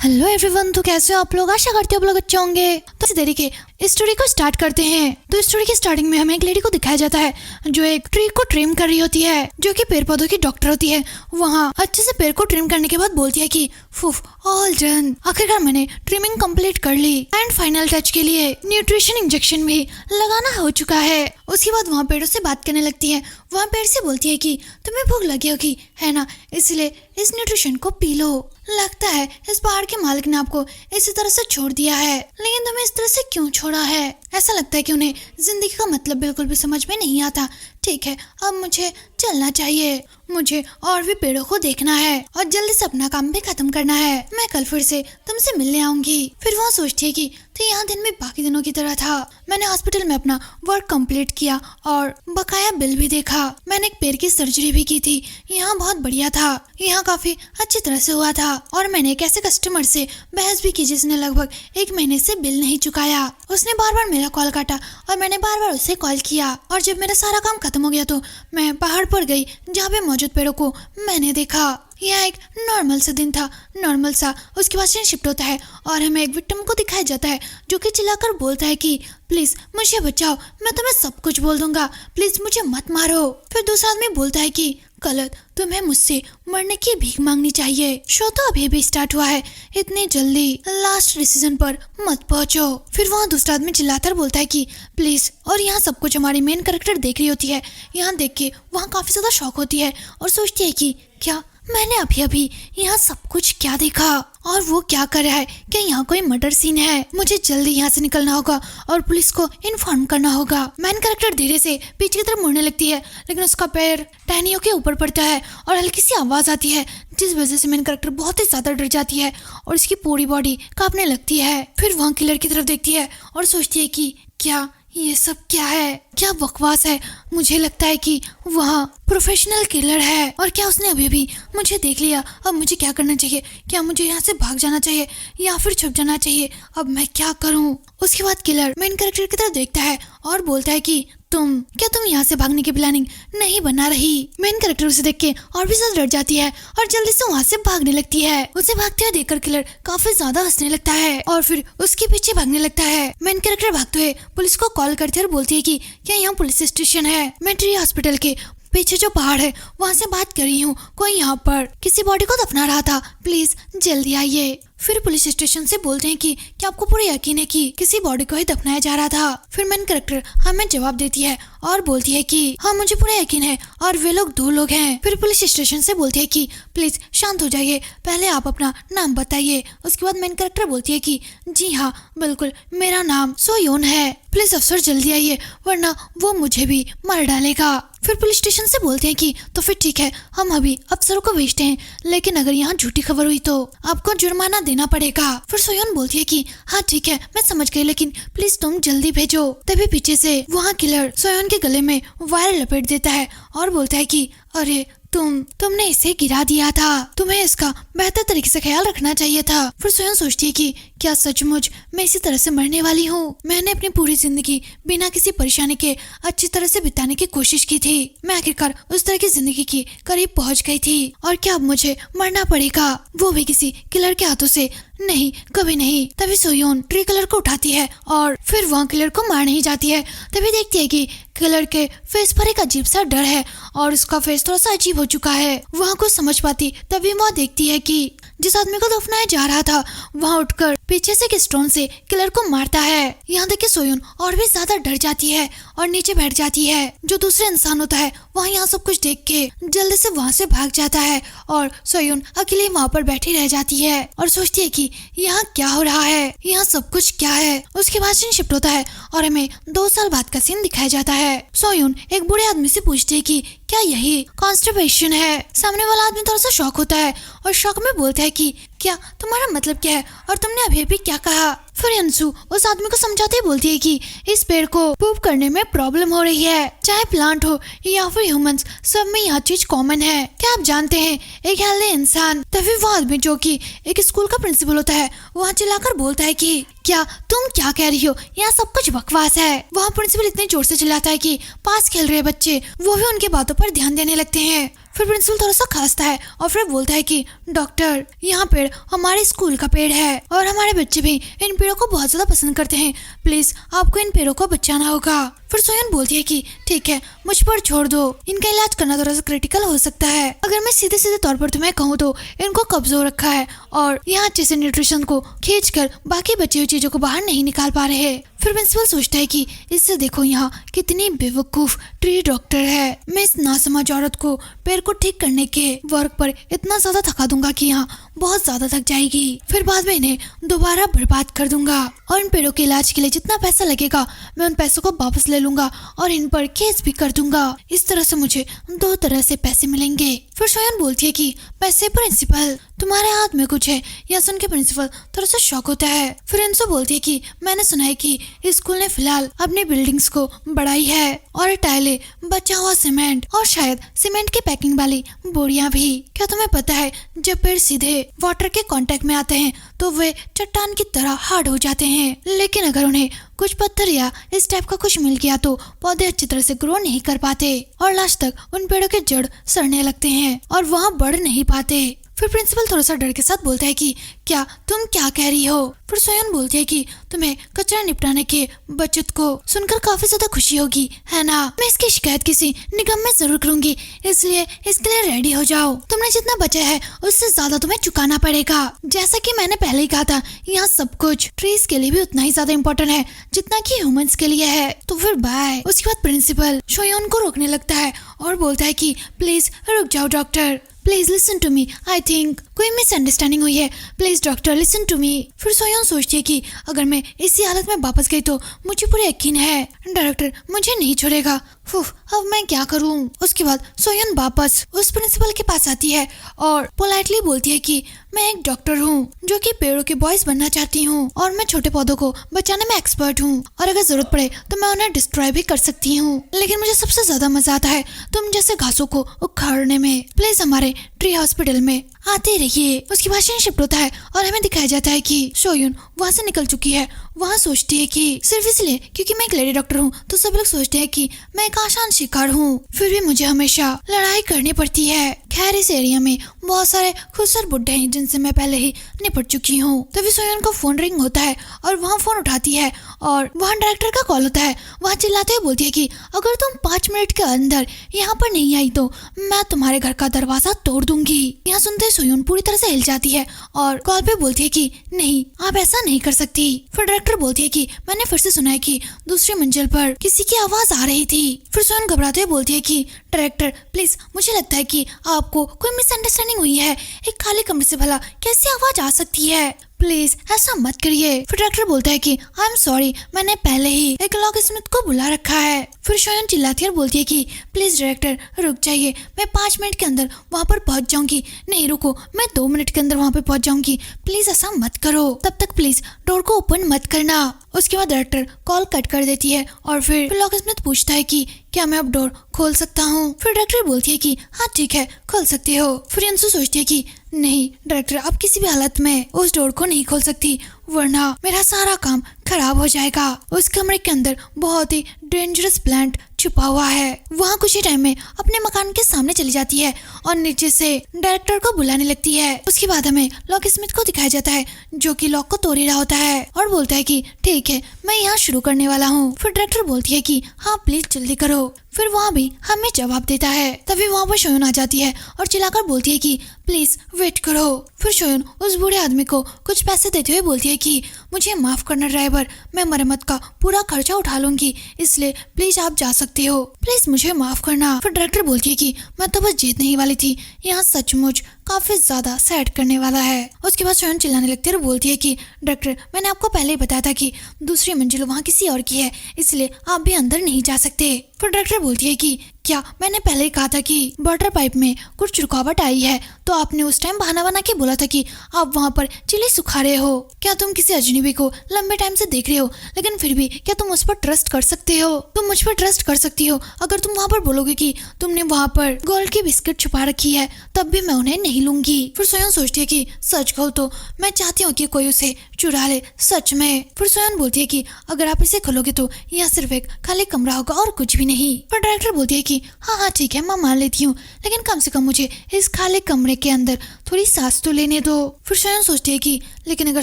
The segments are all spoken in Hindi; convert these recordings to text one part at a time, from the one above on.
हेलो एवरीवन, तो कैसे हो आप लोग? आशा करते हो आप लोग अच्छे होंगे। तो इस तरीके इस स्टोरी को स्टार्ट करते हैं। तो इस स्टोरी की स्टार्टिंग में हमें एक लेडी को दिखाया जाता है जो एक ट्री को ट्रिम कर रही होती है, जो कि पेड़ पौधों की डॉक्टर होती है। वहाँ अच्छे से पेड़ को ट्रिम करने के बाद बोलती है कि फुफ ऑल डन, आखिरकार मैंने ट्रिमिंग कंप्लीट कर ली एंड फाइनल टच के लिए न्यूट्रिशन इंजेक्शन भी लगाना हो चुका है। उसके बाद वहाँ पेड़ों से बात करने लगती है। वहाँ पेड़ से बोलती है कि तुम्हें भूख लगी होगी है ना, इसलिए इस न्यूट्रिशन को पी लो। लगता है इस पहाड़ के मालिक ने आपको इसी तरह से छोड़ दिया है, लेकिन तुम्हें इस तरह से क्यों छोड़ा है? ऐसा लगता है कि उन्हें जिंदगी का मतलब बिल्कुल भी समझ में नहीं आता। ठीक है, अब मुझे चलना चाहिए, मुझे और भी पेड़ों को देखना है और जल्दी से अपना काम भी खत्म करना है। मैं कल फिर से तुमसे मिलने आऊंगी। फिर वहाँ सोचती है कि तो यहाँ दिन में बाकी दिनों की तरह था। मैंने हॉस्पिटल में अपना वर्क कंप्लीट किया और बकाया बिल भी देखा। मैंने एक पैर की सर्जरी भी की थी, यहाँ बहुत बढ़िया था, यहाँ काफी अच्छी तरह से हुआ था। और मैंने एक ऐसे कस्टमर से बहस भी की जिसने लगभग 1 महीने से बिल नहीं चुकाया। उसने बार बार मेरा कॉल काटा और मैंने बार बार उसे कॉल किया। और जब मेरा सारा काम खत्म हो गया तो मैं पहाड़ पर गई जहाँ पे मौजूद पेड़ों को मैंने देखा। यह एक नॉर्मल सा दिन था, नॉर्मल सा। उसके बाद शिफ्ट होता है और हमें एक विक्टिम को दिखाया जाता है जो कि चिल्लाकर बोलता है कि प्लीज मुझे बचाओ, मैं तुम्हें सब कुछ बोल दूंगा, प्लीज मुझे मत मारो। फिर दूसरा आदमी बोलता है कि गलत, तुम्हें मुझसे मरने की भीख मांगनी चाहिए। शो तो अभी भी स्टार्ट हुआ है, इतनी जल्दी लास्ट डिसीजन पर मत पहुंचो। फिर वहाँ दूसरा आदमी चिल्लाकर बोलता है कि प्लीज। और यहाँ सब कुछ हमारी मेन कैरेक्टर देख रही होती है। यहाँ देख के वहाँ काफी ज्यादा शॉक होती है और सोचती है कि क्या मैंने अभी अभी यहाँ सब कुछ क्या देखा और वो क्या कर रहा है? क्या यहाँ कोई मर्डर सीन है? मुझे जल्दी यहाँ से निकलना होगा और पुलिस को इन्फॉर्म करना होगा। मैन कैरेक्टर धीरे से पीछे की तरफ मुड़ने लगती है, लेकिन उसका पैर टहनियों के ऊपर पड़ता है और हल्की सी आवाज आती है जिस वजह से मैन कैरेक्टर बहुत ही ज्यादा डर जाती है और उसकी पूरी बॉडी कांपने लगती है। फिर वहाँ किलर की तरफ देखती है और सोचती है कि क्या ये सब क्या है, क्या बकवास है? मुझे लगता है कि वहाँ प्रोफेशनल किलर है और क्या उसने अभी भी मुझे देख लिया? अब मुझे क्या करना चाहिए? क्या मुझे यहाँ से भाग जाना चाहिए या फिर छुप जाना चाहिए? अब मैं क्या करूँ? उसके बाद किलर मेन कैरेक्टर की तरफ देखता है और बोलता है कि तुम यहाँ से भागने की प्लानिंग नहीं बना रही? मेन कैरेक्टर उसे देख के और भी ज्यादा डर जाती है और जल्दी से वहाँ से भागने लगती है। उसे भागते हुए देखकर किलर काफी ज्यादा हंसने लगता है और फिर उसके पीछे भागने लगता है। मेन कैरेक्टर भागते हुए पुलिस को कॉल करती है और बोलती है कि क्या यहाँ पुलिस स्टेशन है? मैं ट्री हॉस्पिटल के पीछे जो पहाड़ है वहाँ से बात कर रही हूँ। कोई यहाँ पर किसी बॉडी को दफना रहा था, प्लीज जल्दी आइए। फिर पुलिस स्टेशन से बोलते हैं कि क्या आपको पूरा यकीन है कि किसी बॉडी को ही दफनाया जा रहा था? फिर मेन कैरेक्टर हमें जवाब देती है और बोलती है कि हाँ मुझे पूरा यकीन है और वे लोग 2 लोग हैं। फिर पुलिस स्टेशन से बोलती है कि प्लीज शांत हो जाइए, पहले आप अपना नाम बताइए। उसके बाद मेन कैरेक्टर बोलती है कि जी हाँ बिल्कुल, मेरा नाम सोयोन है, प्लीज अफसर जल्दी आइए वरना वो मुझे भी मार डालेगा। फिर पुलिस स्टेशन से बोलते हैं कि तो फिर ठीक है, हम अभी अफसरों को भेजते हैं, लेकिन अगर यहाँ झूठी खबर हुई तो आपको जुर्माना देना पड़ेगा। फिर सोयोन बोलती है कि हाँ ठीक है मैं समझ गई, लेकिन प्लीज तुम जल्दी भेजो। तभी पीछे से वहाँ किलर सोयोन के गले में वायर लपेट देता है और बोलता है कि अरे तुमने इसे गिरा दिया था, तुम्हें इसका बेहतर तरीके से ख्याल रखना चाहिए था। फिर सोयोन सोचती है कि क्या सचमुच मैं इसी तरह से मरने वाली हूँ? मैंने अपनी पूरी जिंदगी बिना किसी परेशानी के अच्छी तरह से बिताने की कोशिश की थी। मैं आखिरकार उस तरह की जिंदगी के करीब पहुँच गई थी और क्या अब मुझे मरना पड़ेगा, वो भी किसी किलर के हाथों से? नहीं, कभी नहीं। तभी सोयोन ट्री किलर को उठाती है और फिर वहाँ किलर को मारने ही जाती है। तभी देखती है कि किलर के फेस पर एक अजीब सा डर है और उसका फेस थोड़ा सा अजीब हो चुका है। वहाँ कुछ समझ पाती तभी वहाँ देखती है कि जिस आदमी को दफनाया जा रहा था वहाँ उठकर पीछे से एक स्टोन से किलर को मारता है। यहाँ देख के सोयोन और भी ज्यादा डर जाती है और नीचे बैठ जाती है। जो दूसरा इंसान होता है वहाँ यहाँ सब कुछ देख के जल्दी से वहाँ से भाग जाता है और सोयोन अकेले वहाँ पर बैठी रह जाती है और सोचती है कि यहाँ क्या हो रहा है, यहाँ सब कुछ क्या है। उसके बाद सीन शिफ्ट होता है और हमें 2 साल बाद का सीन दिखाया जाता है। सोयोन एक बूढ़े आदमी से पूछती है कि क्या यही कॉन्स्टिपेशन है? सामने वाला आदमी थोड़ा सा शॉक होता है और शॉक में बोलता है कि क्या तुम्हारा मतलब क्या है और तुमने अभी अभी क्या कहा? फिर अंशु उस आदमी को समझाते ही बोलती है कि इस पेड़ को पूप करने में प्रॉब्लम हो रही है, चाहे प्लांट हो या फिर ह्यूमंस, सब में यह चीज कॉमन है। क्या आप जानते हैं एक हेल्दी इंसान? तभी वो आदमी जो कि एक स्कूल का प्रिंसिपल होता है वहाँ चिल्लाकर बोलता है कि क्या तुम क्या कह रही हो, यहाँ सब कुछ बकवास है। वहाँ प्रिंसिपल इतने जोर से चिल्लाता है कि पास खेल रहे बच्चे वो भी उनकी बातों पर ध्यान देने लगते हैं। फिर प्रिंसिपल थोड़ा सा खांसता है और फिर बोलता है कि डॉक्टर, यहाँ पेड़ हमारे स्कूल का पेड़ है और हमारे बच्चे भी इन पेड़ों को बहुत ज्यादा पसंद करते हैं, प्लीज आपको इन पेड़ों को बचाना होगा। फिर सोयन बोलती है कि ठीक है, मुझ पर छोड़ दो, इनका इलाज करना थोड़ा सा क्रिटिकल हो सकता है। अगर मैं सीधे सीधे तौर पर तुम्हें कहूँ तो इनको कब्ज हो रखा है और यहाँ अच्छे से न्यूट्रिशन को खींच कर बाकी बची हुई चीजों को बाहर नहीं निकाल पा रहे हैं। फिर प्रिंसिपल सोचता है कि इससे देखो यहाँ कितनी बेवकूफ ट्री डॉक्टर है, मैं इस नासमझ औरत को पैर को ठीक करने के वर्क पर इतना ज्यादा थका दूंगा कि यहाँ बहुत ज्यादा थक जाएगी, फिर बाद में इन्हें दोबारा बर्बाद कर दूंगा और इन पेड़ों के इलाज के लिए जितना पैसा लगेगा मैं उन पैसों को वापस ले लूंगा और इन पर केस भी कर दूंगा। इस तरह से मुझे 2 तरह से पैसे मिलेंगे। फिर सोयन बोलती है कि पैसे प्रिंसिपल, तुम्हारे हाथ में कुछ है। यह सुन के प्रिंसिपल थोड़ा सा शॉक होता है। फिर इनसे बोलती है कि मैंने सुना है कि स्कूल ने फिलहाल अपनी बिल्डिंग्स को बढ़ाई है और टाइलें, बचा हुआ सीमेंट और शायद सीमेंट की पैकिंग वाली बोरियां भी। क्या तुम्हें पता है जब पेड़ सीधे वाटर के कांटेक्ट में आते हैं तो वे चट्टान की तरह हार्ड हो जाते हैं, लेकिन अगर उन्हें कुछ पत्थर या इस टाइप का कुछ मिल गया तो पौधे अच्छी तरह से ग्रो नहीं कर पाते और लास्ट तक उन पेड़ों के जड़ सड़ने लगते हैं और वहाँ बढ़ नहीं पाते। फिर प्रिंसिपल थोड़ा सा डर के साथ बोलता है कि क्या तुम क्या कह रही हो। फिर सोयन बोलती है कि तुम्हें कचरा निपटाने के बचत को सुनकर काफी ज्यादा खुशी होगी, है ना? मैं इसकी शिकायत किसी निगम में जरूर करूंगी, इसलिए इसके लिए रेडी हो जाओ। तुमने जितना बचा है उससे ज्यादा तुम्हें चुकाना पड़ेगा। जैसा कि मैंने पहले ही कहा था, यहाँ सब कुछ ट्रीज के लिए भी उतना ही ज्यादा इम्पोर्टेंट है जितना कि ह्यूमंस के लिए है। तो फिर बाय। उसके बाद प्रिंसिपल सोयन को रोकने लगता है और बोलता है कि प्लीज रुक जाओ doctor, please listen to me, I think कोई मिसअंडरस्टैंडिंग हुई है, please doctor listen to me. फिर सोयन सोचती है कि अगर मैं इसी हालत में वापस गई तो मुझे पूरा यकीन है डायरेक्टर मुझे नहीं छोड़ेगा। अब मैं क्या करूं? उसके बाद सोयन वापस उस प्रिंसिपल के पास आती है और पोलाइटली बोलती है कि मैं एक डॉक्टर हूँ जो कि पेड़ों के बॉयज बनना चाहती हूँ और मैं छोटे पौधों को बचाने में एक्सपर्ट हूँ और अगर जरूरत पड़े तो मैं उन्हें डिस्ट्रॉय भी कर सकती हूँ, लेकिन मुझे सबसे ज्यादा मजा आता है तुम जैसे घासों को उखाड़ने में। प्लीज हमारे ट्री हॉस्पिटल में आते रहिए। उसकी भाषण शिफ्ट होता है और हमें दिखाया जाता है कि सोयुन वहाँ से निकल चुकी है। वहाँ सोचती है कि सिर्फ इसलिए क्योंकि मैं एक लेडी डॉक्टर हूँ तो सब लोग सोचते हैं कि मैं एक आसान शिकार हूँ, फिर भी मुझे हमेशा लड़ाई करनी पड़ती है। खैर इस एरिया में बहुत सारे खूबसूरत बुड्ढे हैं जिनसे मैं पहले ही निपट चुकी हूँ। तभी सोयन को फोन रिंग होता है और वहाँ फोन उठाती है और वहाँ डायरेक्टर का कॉल होता है। वहाँ चिल्लाते हुए बोलती है कि अगर तुम 5 मिनट के अंदर यहाँ पर नहीं आई तो मैं तुम्हारे घर का दरवाजा तोड़ दूंगी। यहाँ सुनते सोयन पूरी तरह से हिल जाती है और कॉल पे बोलती है कि नहीं आप ऐसा नहीं कर सकती। फिर डायरेक्टर बोलती है कि मैंने फिर से सुना है कि दूसरी मंजिल पर किसी की आवाज आ रही थी। फिर सोयन घबराते हुए बोलती है कि डायरेक्टर प्लीज मुझे लगता है कि आपको कोई मिसअंडरस्टैंडिंग हुई है, एक खाली कमरे से भला कैसी आवाज आ सकती है, प्लीज ऐसा मत करिए। फिर डायरेक्टर बोलता है कि आई एम सॉरी, मैंने पहले ही एक लॉक स्मिथ को बुला रखा है। फिर सोयन चिल्लाती है और बोलती है कि प्लीज डायरेक्टर रुक जाइए, मैं 5 मिनट के अंदर वहाँ पर पहुँच जाऊंगी। नहीं रुको, मैं 2 मिनट के अंदर वहाँ पर पहुँच जाऊंगी, प्लीज ऐसा मत करो, तब तक प्लीज डोर को ओपन मत करना। उसके बाद डायरेक्टर कॉल कट कर देती है और फिर लॉक स्मिथ पूछता है कि क्या मैं अब डोर खोल सकता हूँ। फिर डायरेक्टर बोलती है कि हाँ ठीक है खोल सकते हो। फिर अंशु सोचती है कि नहीं डायरेक्टर अब किसी भी हालत में उस डोर को नहीं खोल सकती वरना मेरा सारा काम खराब हो जाएगा। उस कमरे के अंदर बहुत ही डेंजरस प्लांट छुपा हुआ है। वहाँ कुछ ही टाइम में अपने मकान के सामने चली जाती है और नीचे से डायरेक्टर को बुलाने लगती है। उसके बाद हमें लॉक स्मिथ को दिखाया जाता है जो कि लॉक को तोड़ ही रहा होता है और बोलता है कि ठीक है मैं यहाँ शुरू करने वाला हूँ। फिर डायरेक्टर बोलती है कि हाँ प्लीज जल्दी करो। फिर वहाँ भी हमें जवाब देता है। तभी वहाँ पर सोयन आ जाती है और चिल्लाकर बोलती है कि प्लीज वेट करो। फिर सोयन उस बूढ़े आदमी को कुछ पैसे देते हुए बोलती है कि मुझे माफ करना ड्राइवर, मैं मरम्मत का पूरा खर्चा उठा लूंगी, इसलिए प्लीज आप जा सकते हो, प्लीज मुझे माफ करना। फिर डायरेक्टर बोलती है कि मैं तो बस जीतने ही वाली थी, यहाँ सचमुच काफी ज्यादा सैड करने वाला है। उसके बाद सोयन चिल्लाने लगती है और बोलती है कि डायरेक्टर मैंने आपको पहले ही बताया था कि दूसरी मंजिल वहाँ किसी और की है, इसलिए आप भी अंदर नहीं जा सकते। फिर डायरेक्टर बोलती है कि क्या मैंने पहले ही कहा था कि वाटर पाइप में कुछ रुकावट आई है तो आपने उस टाइम बहाना बना के बोला था कि आप वहाँ पर चिली सुखा रहे हो। क्या तुम किसी अजनबी को लंबे टाइम से देख रहे हो लेकिन फिर भी क्या तुम उस पर ट्रस्ट कर सकते हो? तुम मुझ पर ट्रस्ट कर सकती हो। अगर तुम वहाँ पर बोलोगे कि तुमने वहाँ पर गोल्ड की बिस्किट छुपा रखी है तब भी मैं उन्हें नहीं लूंगी। फिर सोयन सोचती है कि सच कहूँ तो मैं चाहती हूँ कि कोई उसे चुरा ले, सच में। फिर सोयन बोलती है कि अगर आप इसे खोलोगे तो यहाँ सिर्फ एक खाली कमरा होगा और कुछ भी नहीं। फिर डायरेक्टर बोलती है कि कि हाँ ठीक है, मैं मान लेती हूँ, लेकिन कम से कम मुझे इस खाली कमरे के अंदर थोड़ी सांस तो लेने दो। फिर शयन सोचती है कि लेकिन अगर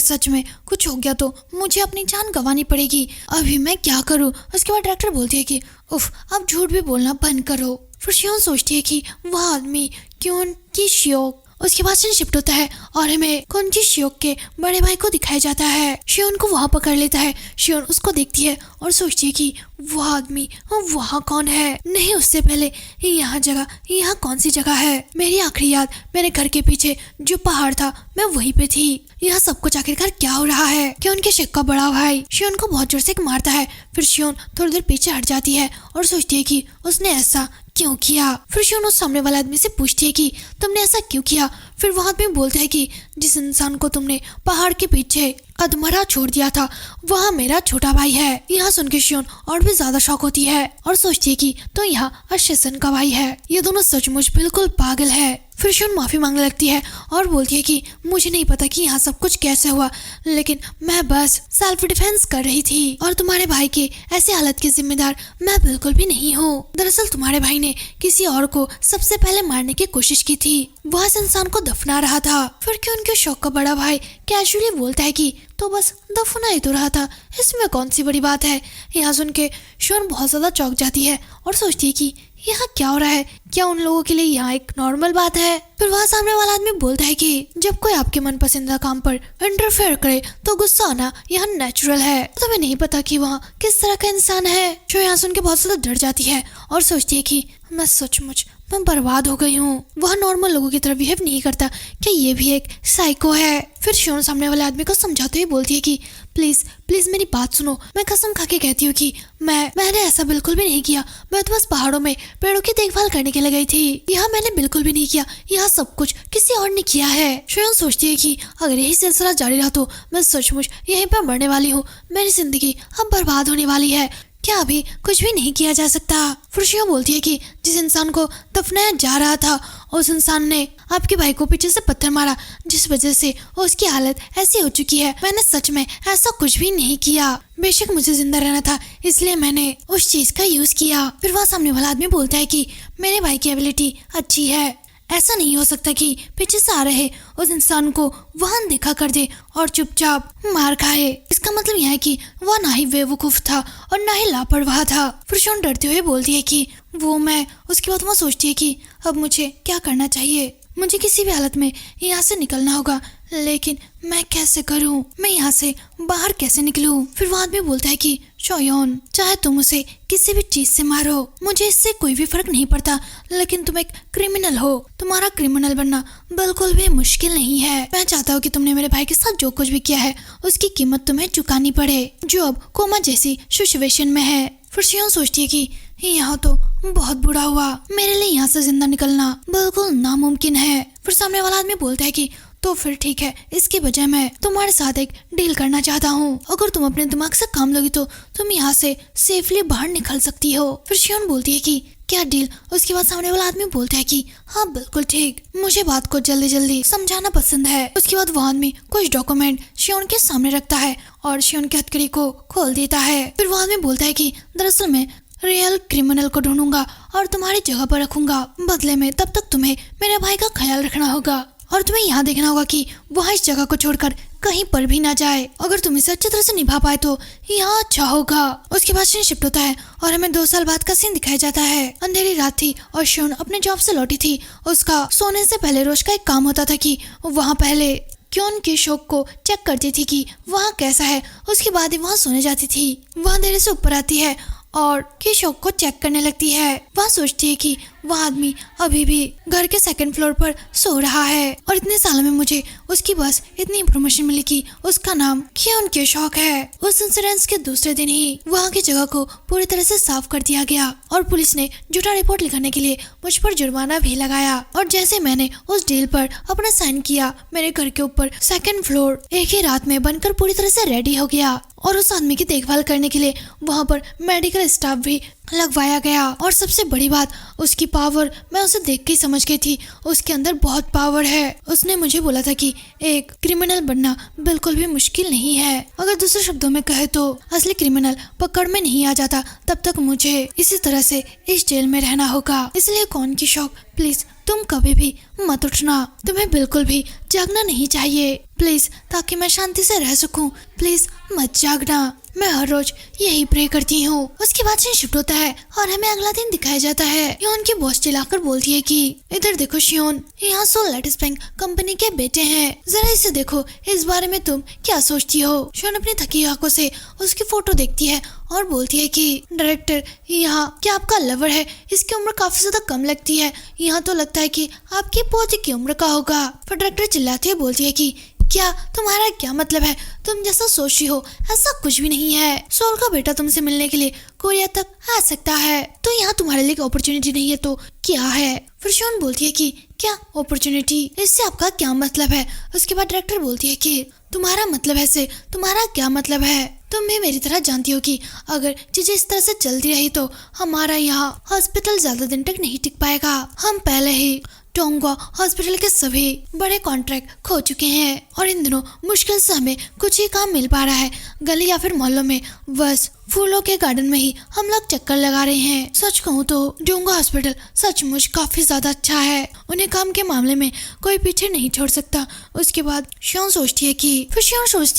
सच में कुछ हो गया तो मुझे अपनी जान गंवानी पड़ेगी, अभी मैं क्या करूँ। उसके बाद डायरेक्टर बोलती है कि उफ, अब झूठ भी बोलना बंद करो। फिर शयन सोचती है कि वह आदमी क्यों की श्योक। उसके बाद सीन शिफ्ट होता है और हमें कुंजी श्योक के बड़े भाई को दिखाया जाता है। शियोन को वहाँ पकड़ लेता है। शियोन उसको देखती है और सोचती है कि वह आदमी वहाँ कौन है। नहीं, उससे पहले यहाँ कौन सी जगह है। मेरी आखिरी याद मेरे घर के पीछे जो पहाड़ था, मैं वहीं पे थी। यहाँ सब कुछ आखिरकार क्या हो रहा है कि उनके शेख का बड़ा भाई शियोन को बहुत जोर से मारता है। फिर शियोन थोड़ी देर पीछे हट जाती है और सोचती है कि उसने ऐसा क्यों किया। फिर शियोन उस सामने वाले आदमी से पूछती है कि तुमने ऐसा क्यों किया। फिर वह आदमी बोलता है कि जिस इंसान को तुमने पहाड़ के पीछे अधमरा छोड़ दिया था, वह मेरा छोटा भाई है। यहाँ सुन के शियोन और भी ज्यादा शॉक होती है और सोचती है कि तो यहाँ अशेसन का भाई है। ये दोनों सचमुच बिल्कुल पागल है। फिर शियोन माफी मांगने लगती है और बोलती है कि मुझे नहीं पता कि यहाँ सब कुछ कैसे हुआ, लेकिन मैं बस सेल्फ डिफेंस कर रही थी और तुम्हारे भाई के ऐसे हालत के जिम्मेदार मैं बिल्कुल भी नहीं हूँ। दरअसल तुम्हारे भाई ने किसी और को सबसे पहले मारने की कोशिश की थी, वह इस इंसान को दफना रहा था। फिर क्यों उनके शौक का बड़ा भाई कैजुअली बोलता है कि तो बस दफना ही तो रहा था, इसमें कौन सी बड़ी बात है। यहाँ सुन के शियोन बहुत ज्यादा चौंक जाती है और सोचती है कि यहाँ क्या हो रहा है, क्या उन लोगों के लिए यहाँ एक नॉर्मल बात है। फिर वहाँ सामने वाला आदमी बोलता है कि जब कोई आपके मन पसंदीदा काम पर इंटरफेयर करे तो गुस्सा आना यहाँ नेचुरल है। तो तुम्हें नहीं पता कि वहाँ किस तरह का इंसान है। जो यहाँ सुन के बहुत ज्यादा डर जाती है और सोचती है कि मैं सचमुच मैं बर्बाद हो गई हूँ। वह नॉर्मल लोगों की तरह बिहेव नहीं करता, क्या ये भी एक साइको है। फिर शियोन सामने वाले आदमी को समझाते हुए बोलती है कि प्लीज प्लीज मेरी बात सुनो, मैं कसम खा के कहती हूँ कि मैंने ऐसा बिल्कुल भी नहीं किया। मैं तो बस पहाड़ों में पेड़ों की देखभाल करने के लिए गई थी, यहाँ मैंने बिल्कुल भी नहीं किया, यहाँ सब कुछ किसी और ने किया है। शियोन सोचती है कि अगर यही सिलसिला जारी रहा तो मैं सचमुच यहीं पर मरने वाली हूँ, मेरी जिंदगी अब बर्बाद होने वाली है, क्या अभी कुछ भी नहीं किया जा सकता। फिर शियोन बोलती है कि जिस इंसान को दफनाया जा रहा था उस इंसान ने आपके भाई को पीछे से पत्थर मारा, जिस वजह से उसकी हालत ऐसी हो चुकी है। मैंने सच में ऐसा कुछ भी नहीं किया, बेशक मुझे जिंदा रहना था इसलिए मैंने उस चीज का यूज किया। फिर वहाँ सामने वाला आदमी बोलता है कि मेरे भाई की एबिलिटी अच्छी है, ऐसा नहीं हो सकता कि पीछे से आ रहे उस इंसान को वाहन दिखा कर दे और चुपचाप मार खाए। इसका मतलब यह है कि वह ना ही बेवकूफ था और ना ही लापरवाह था। फिर शियोन डरते हुए बोलती है कि वो मैं। उसके बाद वह सोचती है कि अब मुझे क्या करना चाहिए, मुझे किसी भी हालत में यहाँ से निकलना होगा, लेकिन मैं कैसे करूं, मैं यहाँ से बाहर कैसे निकलूं। फिर वो आदमी बोलता है कि शोयोन, चाहे तुम उसे किसी भी चीज से मारो, मुझे इससे कोई भी फर्क नहीं पड़ता, लेकिन तुम एक क्रिमिनल हो, तुम्हारा क्रिमिनल बनना बिल्कुल भी मुश्किल नहीं है। मैं चाहता हूँ कि तुमने मेरे भाई के साथ जो कुछ भी किया है उसकी कीमत तुम्हें चुकानी पड़े, जो अब कोमा जैसी सिचुएशन में है। फिर शियोन सोचती है कि यहाँ तो बहुत बुरा हुआ, मेरे लिए यहाँ से जिंदा निकलना बिल्कुल नामुमकिन है। फिर सामने वाला आदमी बोलता है कि तो फिर ठीक है, इसके बजाय मैं तुम्हारे साथ एक डील करना चाहता हूँ, अगर तुम अपने दिमाग से काम लोगी तो तुम यहाँ से सेफली बाहर निकल सकती हो। फिर शियोन बोलती है कि क्या डील। उसके बाद सामने वाला आदमी बोलता है कि हाँ बिल्कुल ठीक, मुझे बात को जल्दी जल्दी समझाना पसंद है। उसके बाद वो आदमी कुछ डॉक्यूमेंट शियोन के सामने रखता है और शियोन की हथकड़ी को खोल देता है। फिर वो आदमी बोलता है कि दरअसल मैं रियल क्रिमिनल को ढूंढूंगा और तुम्हारी जगह पर रखूंगा, बदले में तब तक तुम्हें मेरे भाई का ख्याल रखना होगा और तुम्हें यहाँ देखना होगा कि वह इस जगह को छोड़कर कहीं पर भी ना जाए। अगर तुम इसे अच्छी तरह से निभा पाए तो यहाँ अच्छा होगा। उसके बाद सीन शिफ्ट होता है और हमें 2 साल बाद का सीन दिखाया जाता है। अंधेरी रात थी और शियोन अपने जॉब से लौटी थी। उसका सोने से पहले रोज का एक काम होता था कि वहाँ पहले क्यों के शौक को चेक करती थी कि वहाँ कैसा है, उसके बाद ही वहाँ सोने जाती थी। वह अंधेरे से ऊपर आती है और की शौक को चेक करने लगती है। वह सोचती है कि वह आदमी अभी भी घर के 2nd फ्लोर पर सो रहा है और इतने सालों में मुझे उसकी बस इतनी इन्फॉर्मेशन मिली कि उसका नाम क्यों के शौक है। उस इंसिडेंस के दूसरे दिन ही वहाँ की जगह को पूरी तरह से साफ कर दिया गया और पुलिस ने झूठा रिपोर्ट लिखाने के लिए मुझ पर जुर्माना भी लगाया। और जैसे मैंने उस डील पर अपना साइन किया, मेरे घर के ऊपर 2nd फ्लोर एक ही रात में बनकर पूरी तरह से रेडी हो गया और उस आदमी की देखभाल करने के लिए वहाँ पर मेडिकल स्टाफ भी लगवाया गया। और सबसे बड़ी बात, उसकी पावर मैं उसे देख के ही समझ गई थी, उसके अंदर बहुत पावर है। उसने मुझे बोला था कि एक क्रिमिनल बनना बिल्कुल भी मुश्किल नहीं है। अगर दूसरे शब्दों में कहे तो असली क्रिमिनल पकड़ में नहीं आ जाता तब तक मुझे इसी तरह से इस जेल में रहना होगा। इसलिए कौन की शौक, प्लीज तुम कभी भी मत उठना, तुम्हें बिल्कुल भी जागना नहीं चाहिए प्लीज, ताकि मैं शांति से रह सकूं। प्लीज मत जागना, मैं हर रोज यही प्रे करती हूँ। उसके बाद सीन शिफ्ट होता है और हमें अगला दिन दिखाया जाता है। शियोन की बॉस चिल्लाकर बोलती है कि इधर देखो शियोन, यहाँ सोल लेटिस बैंक कंपनी के बेटे हैं, जरा इसे देखो, इस बारे में तुम क्या सोचती हो। शियोन अपनी थकी आंखों से उसकी फोटो देखती है और बोलती है कि डायरेक्टर, यहाँ क्या आपका लवर है? इसकी उम्र काफी ज्यादा कम लगती है, यहाँ तो लगता है कि आपकी पोती की उम्र का होगा। फिर डायरेक्टर चिल्लाती है, बोलती है कि क्या तुम्हारा क्या मतलब है? तुम जैसा सोची हो ऐसा कुछ भी नहीं है। सोल का बेटा तुमसे मिलने के लिए कोरिया तक आ सकता है, तो यहाँ तुम्हारे लिए अपॉर्चुनिटी नहीं है तो क्या है? फिर शियोन बोलती है कि क्या अपॉर्चुनिटी, इससे आपका क्या मतलब है? उसके बाद डायरेक्टर बोलती है कि तुम्हारा मतलब है से तुम्हारा क्या मतलब है? तुम भी मेरी तरह जानती हो कि अगर चीजें इस तरह से चलती रही तो हमारा यहाँ हॉस्पिटल ज्यादा दिन तक नहीं टिक पाएगा। हम पहले ही टोंगवा हॉस्पिटल के सभी बड़े कॉन्ट्रैक्ट खो चुके हैं और इन दिनों मुश्किल से हमें कुछ ही काम मिल पा रहा है। गली या फिर मोहल्लों में बस फूलों के गार्डन में ही हम लोग चक्कर लगा रहे हैं। सच कहूँ तो डोंगा हॉस्पिटल सचमुच काफी ज्यादा अच्छा है, उन्हें काम के मामले में कोई पीछे नहीं छोड़ सकता। उसके बाद शियोन सोचती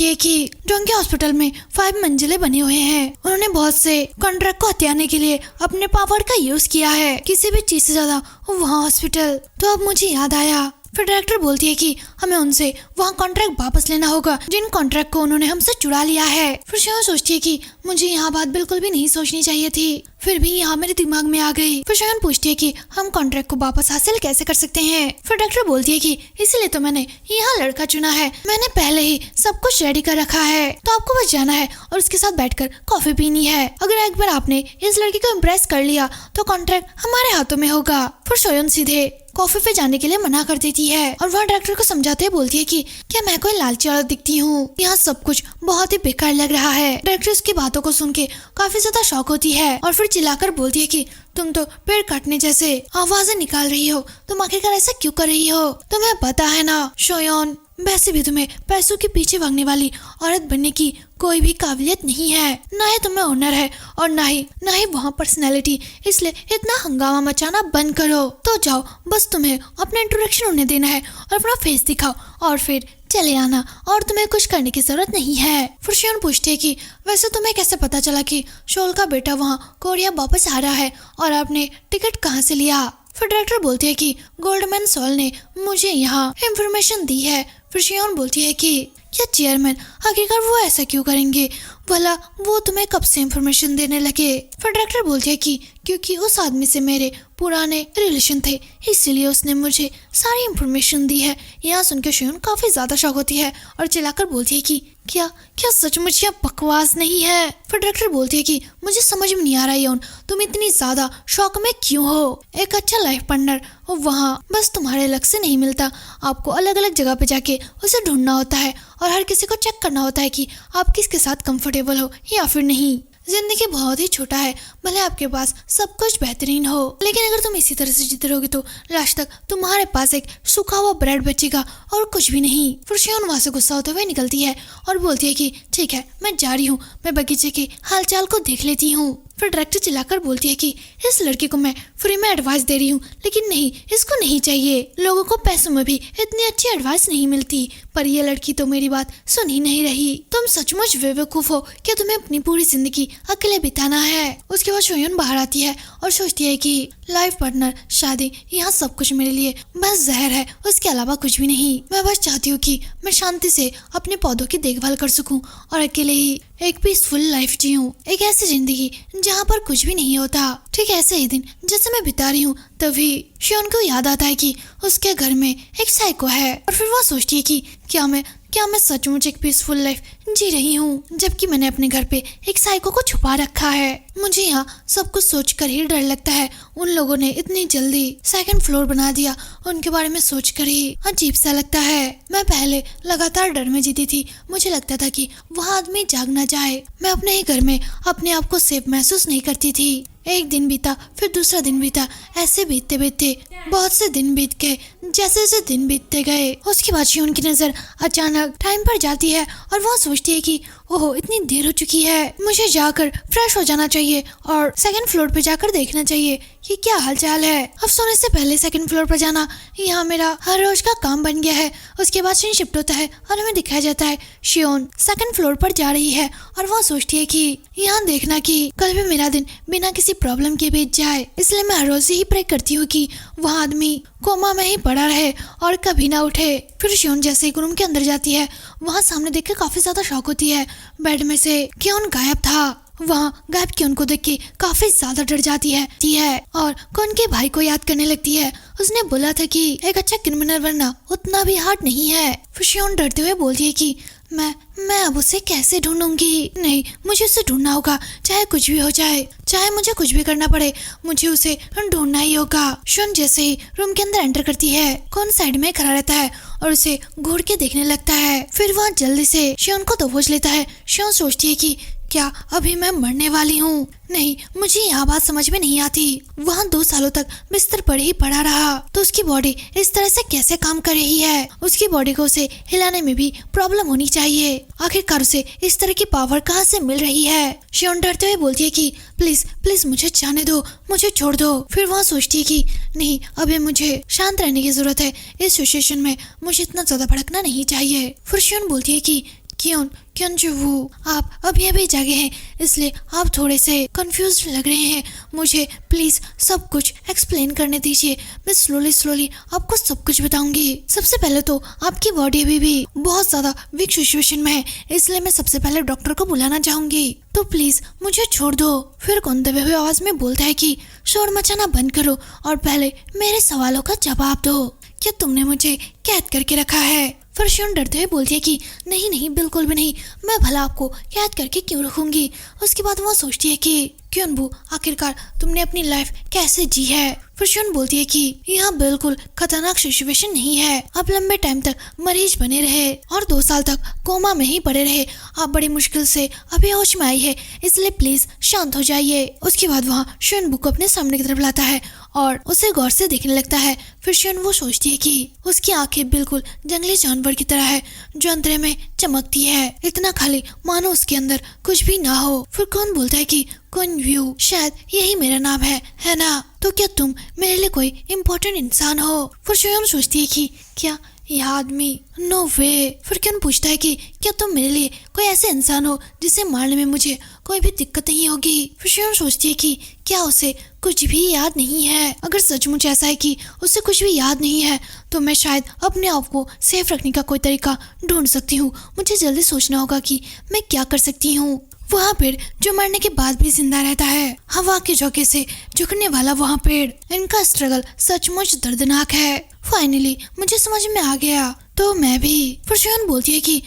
है कि डोंगा हॉस्पिटल में 5 मंजिलें बने हुए हैं। उन्होंने बहुत से कॉन्ट्रैक्ट को हथियाने के लिए अपने पावर का यूज किया है, किसी भी चीज से ज्यादा वहाँ हॉस्पिटल। तो अब मुझे याद आया। फिर डायरेक्टर बोलती है कि हमें उनसे वहाँ कॉन्ट्रैक्ट वापस लेना होगा जिन कॉन्ट्रैक्ट को उन्होंने हमसे चुरा लिया है। फिर शियोन सोचती है कि मुझे यहाँ बात बिल्कुल भी नहीं सोचनी चाहिए थी, फिर भी यहाँ मेरे दिमाग में आ गई। फिर शियोन पूछती है कि हम कॉन्ट्रैक्ट को वापस हासिल कैसे कर सकते हैं। फिर डायरेक्टर बोलती है कि इसीलिए तो मैंने यहाँ लड़का चुना है, मैंने पहले ही सब कुछ रेडी कर रखा है, तो आपको बस जाना है और उसके साथ बैठकर कॉफी पीनी है। अगर एक बार आपने इस लड़की को इम्प्रेस कर लिया तो कॉन्ट्रैक्ट हमारे हाथों में होगा। फिर शियोन सीधे कॉफी पे जाने के लिए मना कर देती है और वहाँ डायरेक्टर को समझाते हुए बोलती है कि क्या मैं कोई लालची औरत दिखती हूँ? यहाँ सब कुछ बहुत ही बेकार लग रहा है। डायरेक्टर उसकी बातों को सुन के काफी ज्यादा शॉक होती है और फिर चिल्लाकर बोलती है कि तुम तो पेड़ काटने जैसे आवाजें निकाल रही हो, तुम आखिरकार ऐसा क्यों कर रही हो? तुम्हें पता है ना शियोन, वैसे भी तुम्हें पैसों के पीछे भागने वाली औरत बनने की कोई भी काबिलियत नहीं है, ना ही तुम्हें ऑनर है और ना ही वहाँ पर्सनैलिटी, इसलिए इतना हंगामा मचाना बंद करो। तो जाओ, बस तुम्हें अपना इंट्रोडक्शन होने देना है और अपना फेस दिखाओ और फिर चले आना, और तुम्हें कुछ करने की जरूरत नहीं है। फिर शियोन पूछते है कि वैसे तुम्हें कैसे पता चला कि सोल का बेटा वहाँ कोरिया वापस आ रहा है और आपने टिकट कहाँ से लिया? फिर डायरेक्टर बोलती है कि गोल्डमैन सोल ने मुझे यहाँ इंफॉर्मेशन दी है। फिर शियोन बोलती है कि क्या चेयरमैन, आखिरकार वो ऐसा क्यों करेंगे? भला वो तुम्हें कब से इंफॉर्मेशन देने लगे? फिर डायरेक्टर बोलती है कि क्योंकि उस आदमी से मेरे पुराने रिलेशन थे, इसीलिए उसने मुझे सारी इंफॉर्मेशन दी है। यहाँ सुनकर शियोन काफी ज्यादा शॉक होती है और चिल्लाकर बोलती है कि क्या सचमुच यह बकवास नहीं है? फिर डायरेक्टर बोलती है कि मुझे समझ में नहीं आ रहा है तुम इतनी ज्यादा शॉक में क्यों हो? एक अच्छा लाइफ पार्टनर वहाँ बस तुम्हारे लक से नहीं मिलता, आपको अलग अलग जगह पे जाके उसे ढूंढना होता है और हर किसी को चेक करना होता है कि आप किसके साथ कंफर्टेबल हो या फिर नहीं। जिंदगी बहुत ही छोटा है, भले आपके पास सब कुछ बेहतरीन हो, लेकिन अगर तुम इसी तरह से जीते रहोगे तो लास्ट तक तुम्हारे पास एक सूखा हुआ ब्रेड बचेगा और कुछ भी नहीं। फिर शियोन वहाँ से गुस्सा होते हुए निकलती है और बोलती है कि ठीक है, मैं जा रही हूँ, मैं बगीचे के हालचाल को देख लेती हूँ। फिर डायरेक्टर चिल्लाकर बोलती है कि इस लड़की को मैं फ्री में एडवाइस दे रही हूँ, लेकिन नहीं, इसको नहीं चाहिए। लोगों को पैसों में भी इतनी अच्छी एडवाइस नहीं मिलती, पर ये लड़की तो मेरी बात सुन ही नहीं रही। तुम सचमुच बेवकूफ हो कि तुम्हें अपनी पूरी जिंदगी अकेले बिताना है। उसके बाद शियोन बाहर आती है और सोचती है कि लाइफ पार्टनर, शादी, यहाँ सब कुछ मेरे लिए बस जहर है, उसके अलावा कुछ भी नहीं। मैं बस चाहती हूँ कि मैं शांति से अपने पौधों की देखभाल कर सकूं और अकेले ही एक पीसफुल लाइफ जीऊं, एक ऐसी जिंदगी जहाँ पर कुछ भी नहीं होता। ठीक ऐसे ही दिन जैसे मैं बिता रही हूँ, तभी शियोन को याद आता है कि उसके घर में एक साइको है और फिर वह सोचती है कि क्या मैं सचमुच एक पीसफुल लाइफ जी रही हूँ, जबकि मैंने अपने घर पे एक साइको को छुपा रखा है। मुझे यहाँ सब कुछ सोचकर ही डर लगता है उन लोगों ने इतनी जल्दी सेकंड फ्लोर बना दिया, उनके बारे में सोचकर ही अजीब सा लगता है। मैं पहले लगातार डर में जीती थी। मुझे लगता था कि वह आदमी जाग ना जाए। मैं अपने ही घर में अपने आप को सेफ महसूस नहीं करती थी। एक दिन बीता, फिर दूसरा दिन बीता। ऐसे बीतते बीतते बहुत से दिन बीत गए। जैसे जैसे दिन बीतते गए, उसके बाद शियोन की नजर अचानक टाइम पर जाती है और वह सोचती है कि ओह, इतनी देर हो चुकी है, मुझे जाकर फ्रेश हो जाना चाहिए और सेकंड फ्लोर पे जाकर देखना चाहिए कि क्या हालचाल है। अब सोने से पहले सेकंड फ्लोर पर जाना यहाँ मेरा हर रोज का काम बन गया है। उसके बाद सीन शिफ्ट होता है और हमें दिखाया जाता है शियोन सेकंड फ्लोर पर जा रही है और वह सोचती है कि यहाँ देखना कि कल भी मेरा दिन बिना किसी प्रॉब्लम के बीत जाए। इसलिए मैं हर रोज ही प्रे करती हूँ कि वह आदमी कोमा में ही पड़ा रहे और कभी ना उठे। फिर शियोन जैसे ही रूम के अंदर जाती है, वहाँ सामने देखकर काफी ज्यादा शॉक होती है। बेड में से क्योन गायब था। वहाँ गायब क्योन को देख के काफी ज्यादा डर जाती है और कौन के भाई को याद करने लगती है। उसने बोला था कि एक अच्छा क्रिमिनल बनना उतना भी हार्ड नहीं है। फिर शियोन डरते हुए बोलती है कि मैं अब उसे कैसे ढूंढूंगी। नहीं, मुझे उसे ढूंढना होगा, चाहे कुछ भी हो जाए, चाहे मुझे कुछ भी करना पड़े, मुझे उसे ढूंढना ही होगा। शियोन जैसे ही रूम के अंदर एंटर करती है, कौन साइड में खड़ा रहता है और उसे घूर के देखने लगता है। फिर वह जल्दी से शियोन को दबोच लेता है। शियोन सोचती है कि क्या अभी मैं मरने वाली हूँ? नहीं, मुझे यह बात समझ में नहीं आती। वहाँ 2 सालों तक बिस्तर पर ही पड़ा रहा, तो उसकी बॉडी इस तरह से कैसे काम कर रही है? उसकी बॉडी को उसे हिलाने में भी प्रॉब्लम होनी चाहिए। आखिरकार उसे इस तरह की पावर कहाँ से मिल रही है? शियोन डरते हुए बोलती है कि प्लीज प्लीज मुझे जाने दो, मुझे छोड़ दो। फिर वहाँ सोचती है कि नहीं, अभी मुझे शांत रहने की जरूरत है। इस सिचुएशन में मुझे इतना ज्यादा भड़कना नहीं चाहिए। फिर शियोन बोलती है कि क्यों जुवू, आप अभी जागे हैं, इसलिए आप थोड़े से कंफ्यूज लग रहे हैं। मुझे प्लीज सब कुछ एक्सप्लेन करने दीजिए। मैं स्लोली आपको सब कुछ बताऊंगी। सबसे पहले तो आपकी बॉडी अभी भी बहुत ज्यादा वीक सिचुएशन में है, इसलिए मैं सबसे पहले डॉक्टर को बुलाना चाहूंगी, तो प्लीज मुझे छोड़ दो। फिर कौन दबे हुए आवाज में बोलता है कि शोर मचाना बंद करो और पहले मेरे सवालों का जवाब दो। क्या तुमने मुझे कैद करके रखा है? फिर शियोन डरते हुए बोलती है कि नहीं, बिल्कुल भी नहीं, मैं भला आपको कैद करके क्यों रखूंगी। उसके बाद वो सोचती है कि क्यों आखिरकार तुमने अपनी लाइफ कैसे जी है। फिर शियोन बोलती है कि यह बिल्कुल खतरनाक सिचुएशन नहीं है। आप लंबे टाइम तक मरीज बने रहे और 2 साल तक कोमा में ही पड़े रहे। आप बड़ी मुश्किल से अभी होश में आई है, इसलिए प्लीज शांत हो जाइए। उसके बाद वहाँ शियोन बुक अपने सामने की तरफ लाता है और उसे गौर से देखने लगता है। फिर शियोन वो सोचती है कि उसकी आंखें बिल्कुल जंगली जानवर की तरह है, जो अंधेरे में चमकती है, इतना खाली मानो उसके अंदर कुछ भी ना हो। फिर कौन बोलता है कि कौन व्यू, शायद यही मेरा नाम है ना? तो क्या तुम मेरे लिए कोई इम्पोर्टेंट इंसान हो? फिर शियोन सोचती है कि क्या यह आदमी, नो वे। फिर क्यों पूछता है कि क्या तुम मेरे लिए कोई ऐसे इंसान हो जिसे मारने में मुझे कोई भी दिक्कत नहीं होगी? फिर शियोन सोचती है कि क्या उसे कुछ भी याद नहीं है? अगर सचमुच ऐसा है कि उसे कुछ भी याद नहीं है, तो मैं शायद अपने आप को सेफ रखने का कोई तरीका ढूंढ सकती हूँ। मुझे जल्दी सोचना होगा कि मैं क्या कर सकती हूँ। वहाँ पेड़ जो मरने के बाद भी जिंदा रहता है, हवा के झोंके से झुकने वाला वहाँ पेड़, इनका स्ट्रगल सचमुच दर्दनाक है। फाइनली मुझे समझ में आ गया, तो मैं भी। फिर शियोन बोलती है कि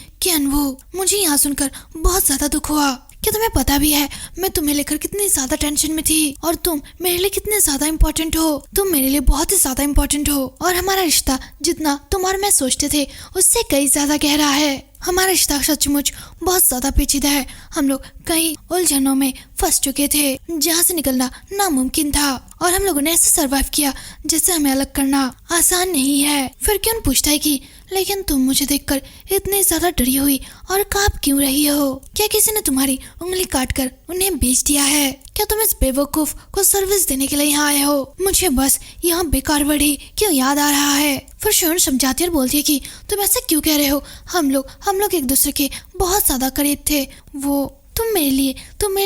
वो, मुझे यहाँ सुनकर बहुत ज्यादा दुख हुआ। क्या तुम्हें पता भी है मैं तुम्हें लेकर कितनी ज्यादा टेंशन में थी और तुम मेरे लिए कितने ज्यादा इम्पोर्टेंट हो। तुम मेरे लिए बहुत ही ज्यादा इम्पोर्टेंट हो और हमारा रिश्ता जितना तुम और मैं सोचते थे उससे कई ज्यादा गहरा है। हमारा रिश्ता सचमुच बहुत ज्यादा पेचीदा है। हम लोग कई उलझनों में फंस चुके थे जहाँ से निकलना नामुमकिन था और हम लोगों ने ऐसे सरवाइव किया जिससे हमें अलग करना आसान नहीं है। फिर क्यों पूछता है कि लेकिन तुम मुझे देखकर इतनी ज्यादा डरी हुई और कांप क्यों रही हो? क्या किसी ने तुम्हारी उंगली काटकर उन्हें बेच दिया है? क्या तुम इस बेवकूफ को सर्विस देने के लिए यहाँ आए हो? मुझे बस यहाँ बेकार वर्ड ही क्यों याद आ रहा है। फिर शियोन समझाती और बोलती है कि तुम ऐसा क्यों कह रहे हो? हम लोग एक दूसरे के बहुत ज्यादा करीब थे। तुम मेरे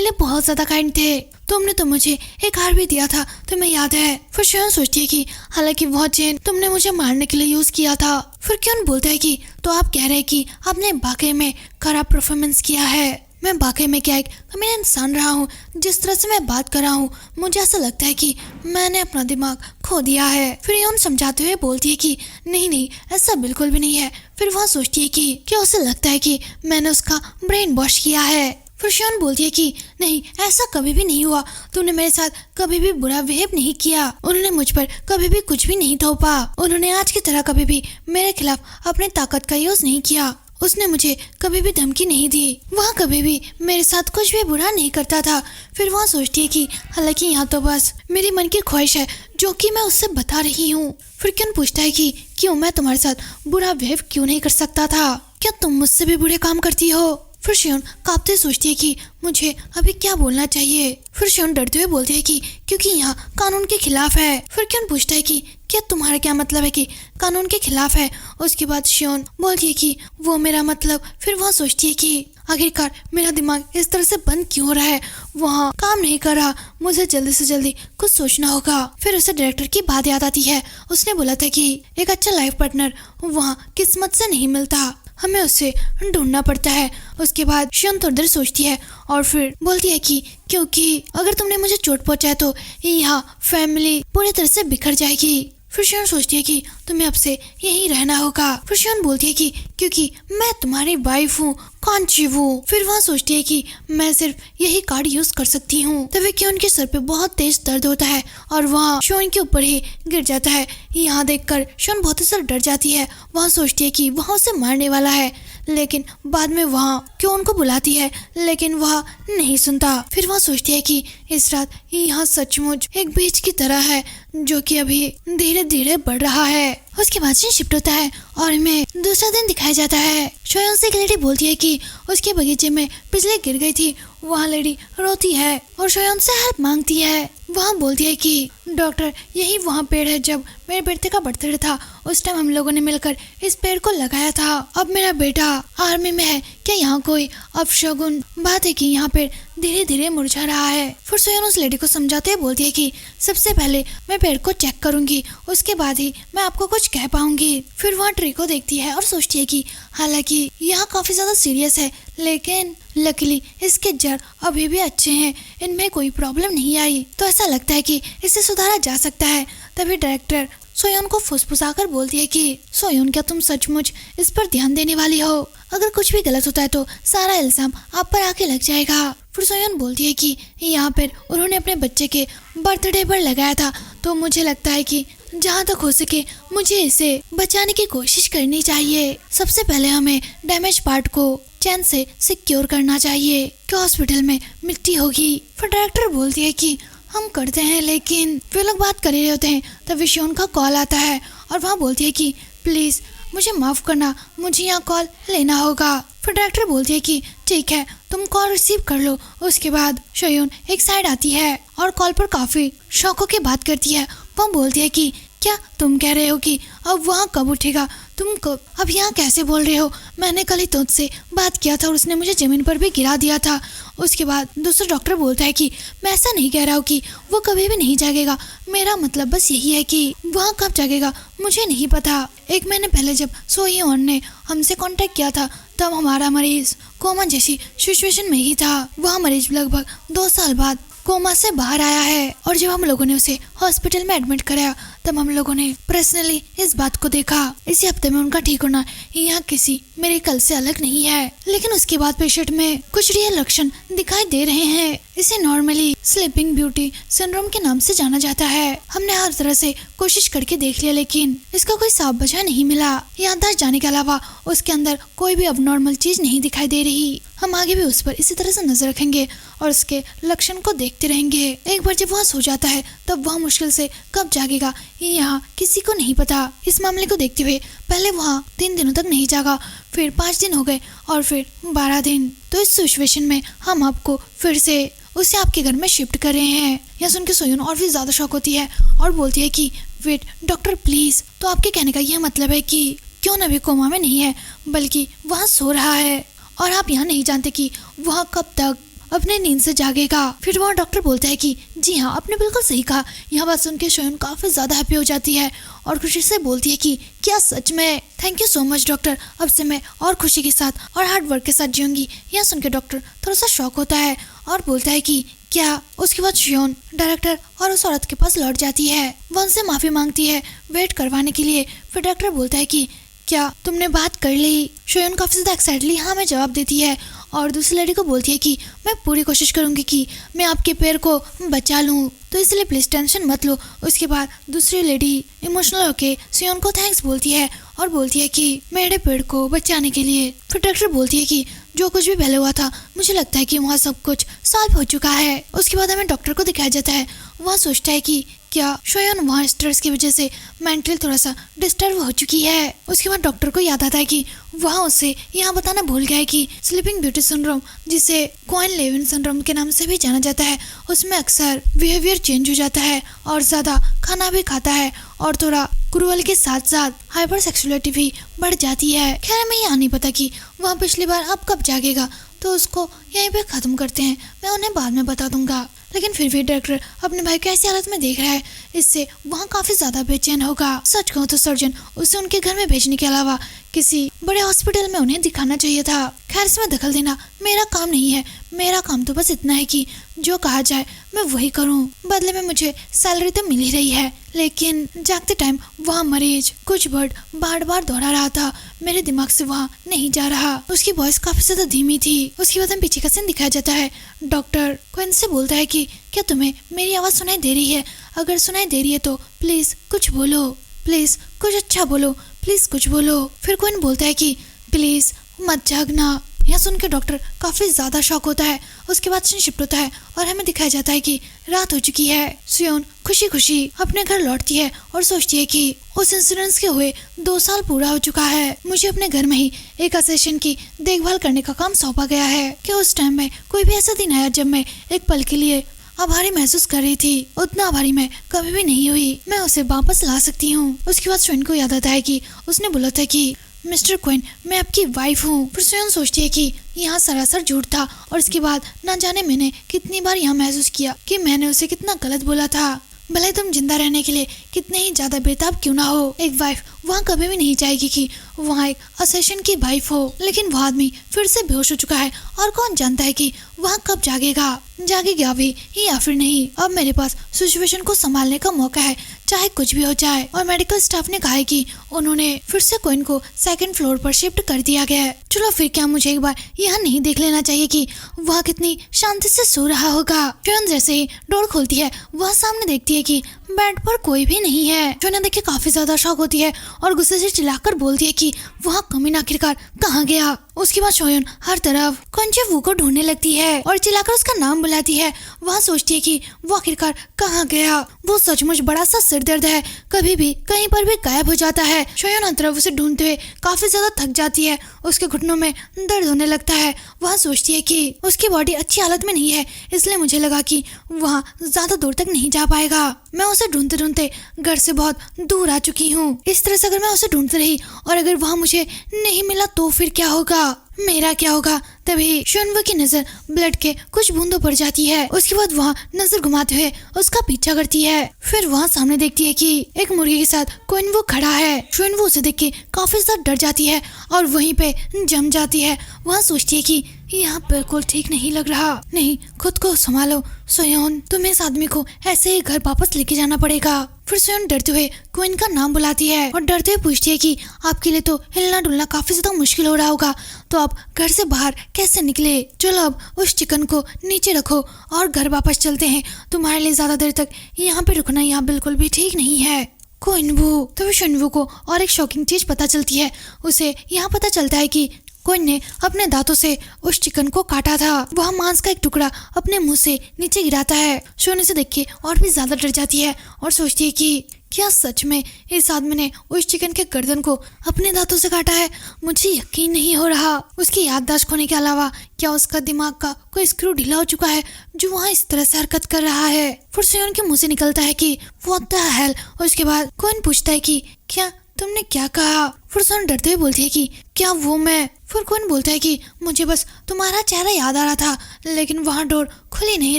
लिए बहुत ज्यादा काइंड थे। तुमने तो मुझे एक हार भी दिया था, तुम्हें याद है? फिर शियोन सोचती है कि हालांकि वह चेन तुमने मुझे मारने के लिए यूज किया था। फिर क्यों बोलता है कि तो आप कह रहे हैं कि आपने वाकई में खराब परफॉर्मेंस किया है? मैं वाकई में क्या एक कमीना इंसान रहा हूँ? जिस तरह से मैं बात कर रहा हूँ, मुझे ऐसा लगता है कि मैंने अपना दिमाग खो दिया है। फिर यौन समझाते हुए बोलती है कि नहीं, ऐसा बिल्कुल भी नहीं है। फिर वह सोचती है कि क्या उसे लगता है कि मैंने उसका ब्रेन वॉश किया है? फिर शियोन बोलती है कि नहीं, ऐसा कभी भी नहीं हुआ, तूने मेरे साथ कभी भी बुरा बिहेव नहीं किया, उन्होंने मुझ पर कभी भी कुछ भी नहीं थोपा, उन्होंने आज की तरह कभी भी मेरे खिलाफ अपने ताकत का यूज नहीं किया, उसने मुझे कभी भी धमकी नहीं दी, वह कभी भी मेरे साथ कुछ भी बुरा नहीं करता था। फिर वह सोचती है कि हालांकि यहाँ तो बस मेरी मन की ख्वाहिश है जो कि मैं उससे बता रही हूँ। फिर क्यों पूछता है कि क्यों मैं तुम्हारे साथ बुरा बिहेव क्यों नहीं कर सकता था, क्या तुम मुझसे भी बुरे काम करती हो। फिर शियोन कांपते सोचती है कि मुझे अभी क्या बोलना चाहिए। फिर शियोन डरते हुए बोलती है कि क्योंकि यहाँ कानून के खिलाफ है। फिर क्यों पूछता है कि क्या तुम्हारा क्या मतलब है कि कानून के खिलाफ है। उसके बाद शियोन बोलती है कि वो मेरा मतलब। फिर वह सोचती है कि आखिरकार मेरा दिमाग इस तरह से बंद क्यों हो रहा है, वहाँ काम नहीं कर रहा, मुझे जल्दी से जल्दी कुछ सोचना होगा। फिर उसे डायरेक्टर की बात याद आती है, उसने बोला था कि एक अच्छा लाइफ पार्टनर वहाँ किस्मत से नहीं मिलता, हमें उसे ढूंढना पड़ता है। उसके बाद शियोन थोड़ी देर सोचती है और फिर बोलती है कि क्योंकि अगर तुमने मुझे चोट पहुंचाया तो यहाँ फैमिली पूरी तरह से बिखर जाएगी। फिर शियोन सोचती है कि तुम्हें अब से यहीं रहना होगा। फिर शियोन बोलती है कि क्योंकि मैं तुम्हारी वाइफ हूँ, कॉन्शिव हूँ। फिर वहाँ सोचती है कि मैं सिर्फ यही कार्ड यूज कर सकती हूँ। तभी कि उनके सर पे बहुत तेज दर्द होता है और वहाँ शियोन के ऊपर ही गिर जाता है। यहाँ देखकर शियोन बहुत ही ज्यादा डर जाती है। वहाँ सोचती है कि वहाँ उसे मारने वाला है, लेकिन बाद में वहाँ क्यों उनको बुलाती है, लेकिन वह नहीं सुनता। फिर वह सोचती है कि इस रात यहाँ सचमुच एक बीज की तरह है जो कि अभी धीरे धीरे बढ़ रहा है। उसके बाद सीन शिफ्ट होता है और हमें दूसरा दिन दिखाया जाता है। शोयन से एक लेडी बोलती है कि उसके बगीचे में बिजली गिर गई थी। वहाँ लेडी रोती है और शोयन से हेल्प मांगती है। वहाँ बोलती है कि डॉक्टर यही वहाँ पेड़ है, जब मेरे बेटे का बर्थडे था उस टाइम हम लोगों ने मिलकर इस पेड़ को लगाया था। अब मेरा बेटा आर्मी में है, क्या यहाँ कोई अपशगुन बात है कि यहाँ पेड़ धीरे धीरे मुरझा रहा है। फिर सोयन उस लेडी को समझाते हुए बोलती है कि सबसे पहले मैं पेड़ को चेक करूंगी, उसके बाद ही मैं आपको कुछ कह पाऊंगी। फिर वहाँ ट्री को देखती है और सोचती है कि हालांकि यहाँ काफी ज्यादा सीरियस है, लेकिन लकीली इसके जड़ अभी भी अच्छे हैं, इनमें कोई प्रॉब्लम नहीं आई, तो ऐसा लगता है कि इसे सुधारा जा सकता है। तभी डायरेक्टर सोयन को फुसफुसाकर बोलती है कि सोयन क्या तुम सचमुच इस पर ध्यान देने वाली हो? अगर कुछ भी गलत होता है तो सारा इल्जाम आप पर आके लग जाएगा। फिर सोयन बोलती है कि यहाँ पर उन्होंने अपने बच्चे के बर्थडे पर लगाया था, तो मुझे लगता है कि जहाँ तक हो सके मुझे इसे बचाने की कोशिश करनी चाहिए। सबसे पहले हमें डैमेज पार्ट को चैन से सिक्योर करना चाहिए कि हॉस्पिटल में मिट्टी होगी। फिर डायरेक्टर बोलती है कि हम करते हैं, लेकिन वे लोग बात कर रहे होते हैं तभी शियोन का कॉल आता है और वहाँ बोलती है कि प्लीज मुझे माफ करना, मुझे यहाँ कॉल लेना होगा। फिर डायरेक्टर बोलती है कि ठीक है तुम कॉल रिसीव कर लो। उसके बाद शियोन एक साइड आती है और कॉल पर काफी शौक की बात करती है। वह बोलती है कि क्या तुम कह रहे हो कि अब वहाँ कब उठेगा, तुम कब अब यहाँ कैसे बोल रहे हो? मैंने कल ही तुझसे बात किया था और उसने मुझे जमीन पर भी गिरा दिया था। उसके बाद दूसरा डॉक्टर बोलता है कि मैं ऐसा नहीं कह रहा हूँ कि वो कभी भी नहीं जागेगा, मेरा मतलब बस यही है कि वहाँ कब जागेगा मुझे नहीं पता। 1 महीने पहले जब सोयन ने हमसे कांटेक्ट किया था तब हमारा मरीज कोमा जैसी सिचुएशन में ही था। वह मरीज लगभग 2 साल बाद कोमा से बाहर आया है और जब हम लोगों ने उसे हॉस्पिटल में एडमिट कराया तब हम लोगों ने पर्सनली इस बात को देखा। इसी हफ्ते में उनका ठीक होना यहाँ किसी मेडिकल से अलग नहीं है, लेकिन उसके बाद पेशेंट में कुछ रियल लक्षण दिखाई दे रहे हैं। इसे नॉर्मली स्लीपिंग ब्यूटी सिंड्रोम के नाम से जाना जाता है। हमने हर तरह से कोशिश करके देख लिया, लेकिन इसका कोई साफ वजह नहीं मिला। याददाश्त जाने के अलावा उसके अंदर कोई भी अबनॉर्मल चीज नहीं दिखाई दे रही। हम आगे भी उस पर इसी तरह से नजर रखेंगे और उसके लक्षण को देखते रहेंगे। एक बार जब वह सो जाता है तब वह मुश्किल से कब जागेगा यहाँ किसी को नहीं पता। इस मामले को देखते हुए पहले वह 3 दिनों तक नहीं जागा, फिर 5 दिन हो गए और फिर 12 दिन। तो इस सिचुएशन में हम आपको फिर से उसे आपके घर में शिफ्ट कर रहे हैं। यह सुन के सोयन और भी ज्यादा शॉक होती है और बोलती है कि वेट डॉक्टर प्लीज, तो आपके कहने का यह मतलब है कि क्यों न भी कोमा में नहीं है बल्कि वहाँ सो रहा है और आप यहाँ नहीं जानते कि वह कब तक अपने नींद से जागेगा। फिर वहाँ डॉक्टर बोलता है कि जी हाँ आपने बिल्कुल सही कहा। यह बात सुन के सोयन काफी ज्यादा हैप्पी हो जाती है और खुशी से बोलती है कि क्या सच में? Thank you so much doctor, अब से मैं और खुशी के साथ और हार्ड वर्क के साथ जीऊंगी। यह सुन के डॉक्टर थोड़ा सा शॉक होता है और बोलता है कि क्या? उसके बाद शियोन डायरेक्टर और उस औरत के पास लौट जाती है। वह उनसे माफी मांगती है वेट करवाने के लिए। फिर डॉक्टर बोलता है कि क्या तुमने बात कर ली? सोयोन काफी ज्यादा एक्साइटली हाँ में जवाब देती है और दूसरी लेडी को बोलती है कि मैं पूरी कोशिश करूंगी कि मैं आपके पैर को बचा लूं, तो इसलिए प्लीज टेंशन मत लो। उसके बाद दूसरी लेडी इमोशनल होके सोयोन को थैंक्स बोलती है और बोलती है कि मेरे पेड़ को बचाने के लिए। फिर डॉक्टर बोलती है कि जो कुछ भी पहले हुआ था मुझे लगता है कि वहाँ सब कुछ सॉल्व हो चुका है। उसके बाद हमें डॉक्टर को दिखाया जाता है, वहाँ सोचता है कि क्या सोयोन वहाँ स्ट्रेस की वजह से मेंटली थोड़ा सा डिस्टर्ब हो चुकी है। उसके बाद डॉक्टर को याद आता है कि वहाँ उसे यहाँ बताना भूल गया है कि स्लीपिंग ब्यूटी सिंड्रोम, जिसे क्वाइन लेविन सिंड्रोम के नाम से भी जाना जाता है, उसमें अक्सर बिहेवियर चेंज हो जाता है और ज्यादा खाना भी खाता है और थोड़ा क्रूअल के साथ साथ हाइपर सेक्सुअलिटी भी बढ़ जाती है। खैर हमें यहाँ नहीं पता कि वहाँ पिछली बार अब कब जागेगा, तो उसको यहीं पे खत्म करते हैं, मैं उन्हें बाद में बता दूंगा। लेकिन फिर भी डॉक्टर अपने भाई को ऐसी हालत में देख रहा है, इससे वहाँ काफी ज्यादा बेचैन होगा। सच कहूँ तो सर्जन उसे उनके घर में भेजने के अलावा किसी बड़े हॉस्पिटल में उन्हें दिखाना चाहिए था। खैर इसमें दखल देना मेरा काम नहीं है, मेरा काम तो बस इतना है कि जो कहा जाए मैं वही करूं। बदले में मुझे सैलरी तो मिल ही रही है, लेकिन जागते टाइम वहाँ मरीज कुछ वर्ड बार बार दोहरा रहा था, मेरे दिमाग से वहाँ नहीं जा रहा। उसकी वॉइस काफी ज्यादा धीमी थी। उसके बाद हम पीछे का सीन दिखाया जाता है। डॉक्टर क्विन से बोलता है कि क्या तुम्हें मेरी आवाज सुनाई दे रही है? अगर सुनाई दे रही है तो प्लीज कुछ बोलो, प्लीज कुछ अच्छा बोलो, प्लीज कुछ बोलो। फिर क्विन बोलता है कि प्लीज मत जागना। यह सुन के डॉक्टर काफी ज्यादा शॉक होता है। उसके बाद सीन शिफ्ट होता है और हमें दिखाया जाता है कि रात हो चुकी है। सोयोन खुशी खुशी अपने घर लौटती है और सोचती है कि उस इंसिडेंस के हुए 2 साल पूरा हो चुका है। मुझे अपने घर में ही एक असेशन की देखभाल करने का काम सौंपा गया है कि उस टाइम में कोई भी ऐसा दिन आया जब मैं एक पल के लिए आभारी महसूस कर रही थी। उतना आभारी मैं कभी भी नहीं हुई, मैं उसे वापस ला सकती हूँ। उसके बाद सोयोन को याद आता है कि उसने बोला था कि मिस्टर क्विन मैं आपकी वाइफ हूँ। फिर सोयोन सोचती है कि यहाँ सरासर झूठ था और इसके बाद ना जाने मैंने कितनी बार यहाँ महसूस किया कि मैंने उसे कितना गलत बोला था। भले तुम जिंदा रहने के लिए कितने ही ज्यादा बेताब क्यों ना हो, एक वाइफ वहाँ कभी भी नहीं चाहेगी कि वहाँ एक असेशन की वाइफ हो। लेकिन वो आदमी फिर से बेहोश हो चुका है और कौन जानता है कि वहाँ कब जागेगा भी या फिर नहीं। अब मेरे पास सिचुएशन को संभालने का मौका है, चाहे कुछ भी हो जाए। और मेडिकल स्टाफ ने कहा है कि उन्होंने फिर से क्वीन को 2nd फ्लोर पर शिफ्ट कर दिया गया है। चलो फिर क्या मुझे एक बार यहाँ नहीं देख लेना चाहिए कि वह कितनी शांति से सो रहा होगा। ट्रेन जैसे ही डोर खोलती है वह सामने देखती है कि बेड पर कोई भी नहीं है। ट्रेन देख के काफी ज्यादा शॉक होती है और गुस्से से चिल्लाकर बोलती है कि वह कमीना आखिरकार कहाँ गया। उसके बाद सोयोन हर तरफ कंचेवू को ढूंढने लगती है और चिल्लाकर उसका नाम बुलाती है। वह सोचती है कि वो आखिरकार कहाँ गया। वो सचमुच बड़ा सा सिरदर्द है, कभी भी कहीं पर भी गायब हो जाता है। सोयोन हर तरफ उसे ढूंढते हुए काफी ज्यादा थक जाती है, उसके घुटनों में दर्द होने लगता है। वह सोचती है कि उसकी बॉडी अच्छी हालत में नहीं है, इसलिए मुझे लगा कि वह ज्यादा दूर तक नहीं जा पाएगा। मैं उसे ढूंढते ढूंढते घर से बहुत दूर आ चुकी हूँ। इस तरह से अगर मैं उसे ढूंढती रही और अगर वहाँ मुझे नहीं मिला तो फिर क्या होगा, मेरा क्या होगा। तभी शोनवू की नजर ब्लड के कुछ बूंदों पर जाती है। उसके बाद वहाँ नजर घुमाते हुए उसका पीछा करती है। फिर वहाँ सामने देखती है कि एक मुर्गी के साथ कोइनवू खड़ा है। शोनवू उसे देख के काफी ज्यादा डर जाती है और वहीं पे जम जाती है। वहाँ सोचती है कि यहाँ बिल्कुल ठीक नहीं लग रहा। नहीं, खुद को संभालो सोयोन, तुम्हें इस आदमी को ऐसे ही घर वापस लेके जाना पड़ेगा। फिर सोयोन डरते हुए क्वीन का नाम बुलाती है और डरते हुए पूछती है कि आपके लिए तो हिलना डुलना काफी ज्यादा मुश्किल हो रहा होगा, तो आप घर से बाहर कैसे निकले। चलो अब उस चिकन को नीचे रखो और घर वापस चलते हैं, तुम्हारे लिए ज्यादा देर तक यहाँ पे रुकना यहाँ बिल्कुल भी ठीक नहीं है। कोइनवू, तभी शोनवू को और एक शॉकिंग चीज पता चलती है। उसे यहाँ पता चलता है कि क्वीन ने अपने दांतों से उस चिकन को काटा था। वह मांस का एक टुकड़ा अपने मुंह से नीचे गिराता है। शोन इसे देख के और भी ज्यादा डर जाती है और सोचती है कि क्या सच में इस आदमी ने उस चिकन के गर्दन को अपने दांतों से काटा है। मुझे यकीन नहीं हो रहा। उसकी याददाश्त खोने के अलावा क्या उसका दिमाग का कोई स्क्रू ढीला हो चुका है जो वहाँ इस तरह से हरकत कर रहा है। फिर सोयोन के मुंह से निकलता है कि व्हाट द हेल। उसके बाद क्वीन पूछता है कि क्या तुमने क्या कहा। फिर सोयोन डरते हुए बोलती है कि क्या वो मैं। फिर क्वीन बोलता है कि मुझे बस तुम्हारा चेहरा याद आ रहा था, लेकिन वहाँ डोर खुल ही नहीं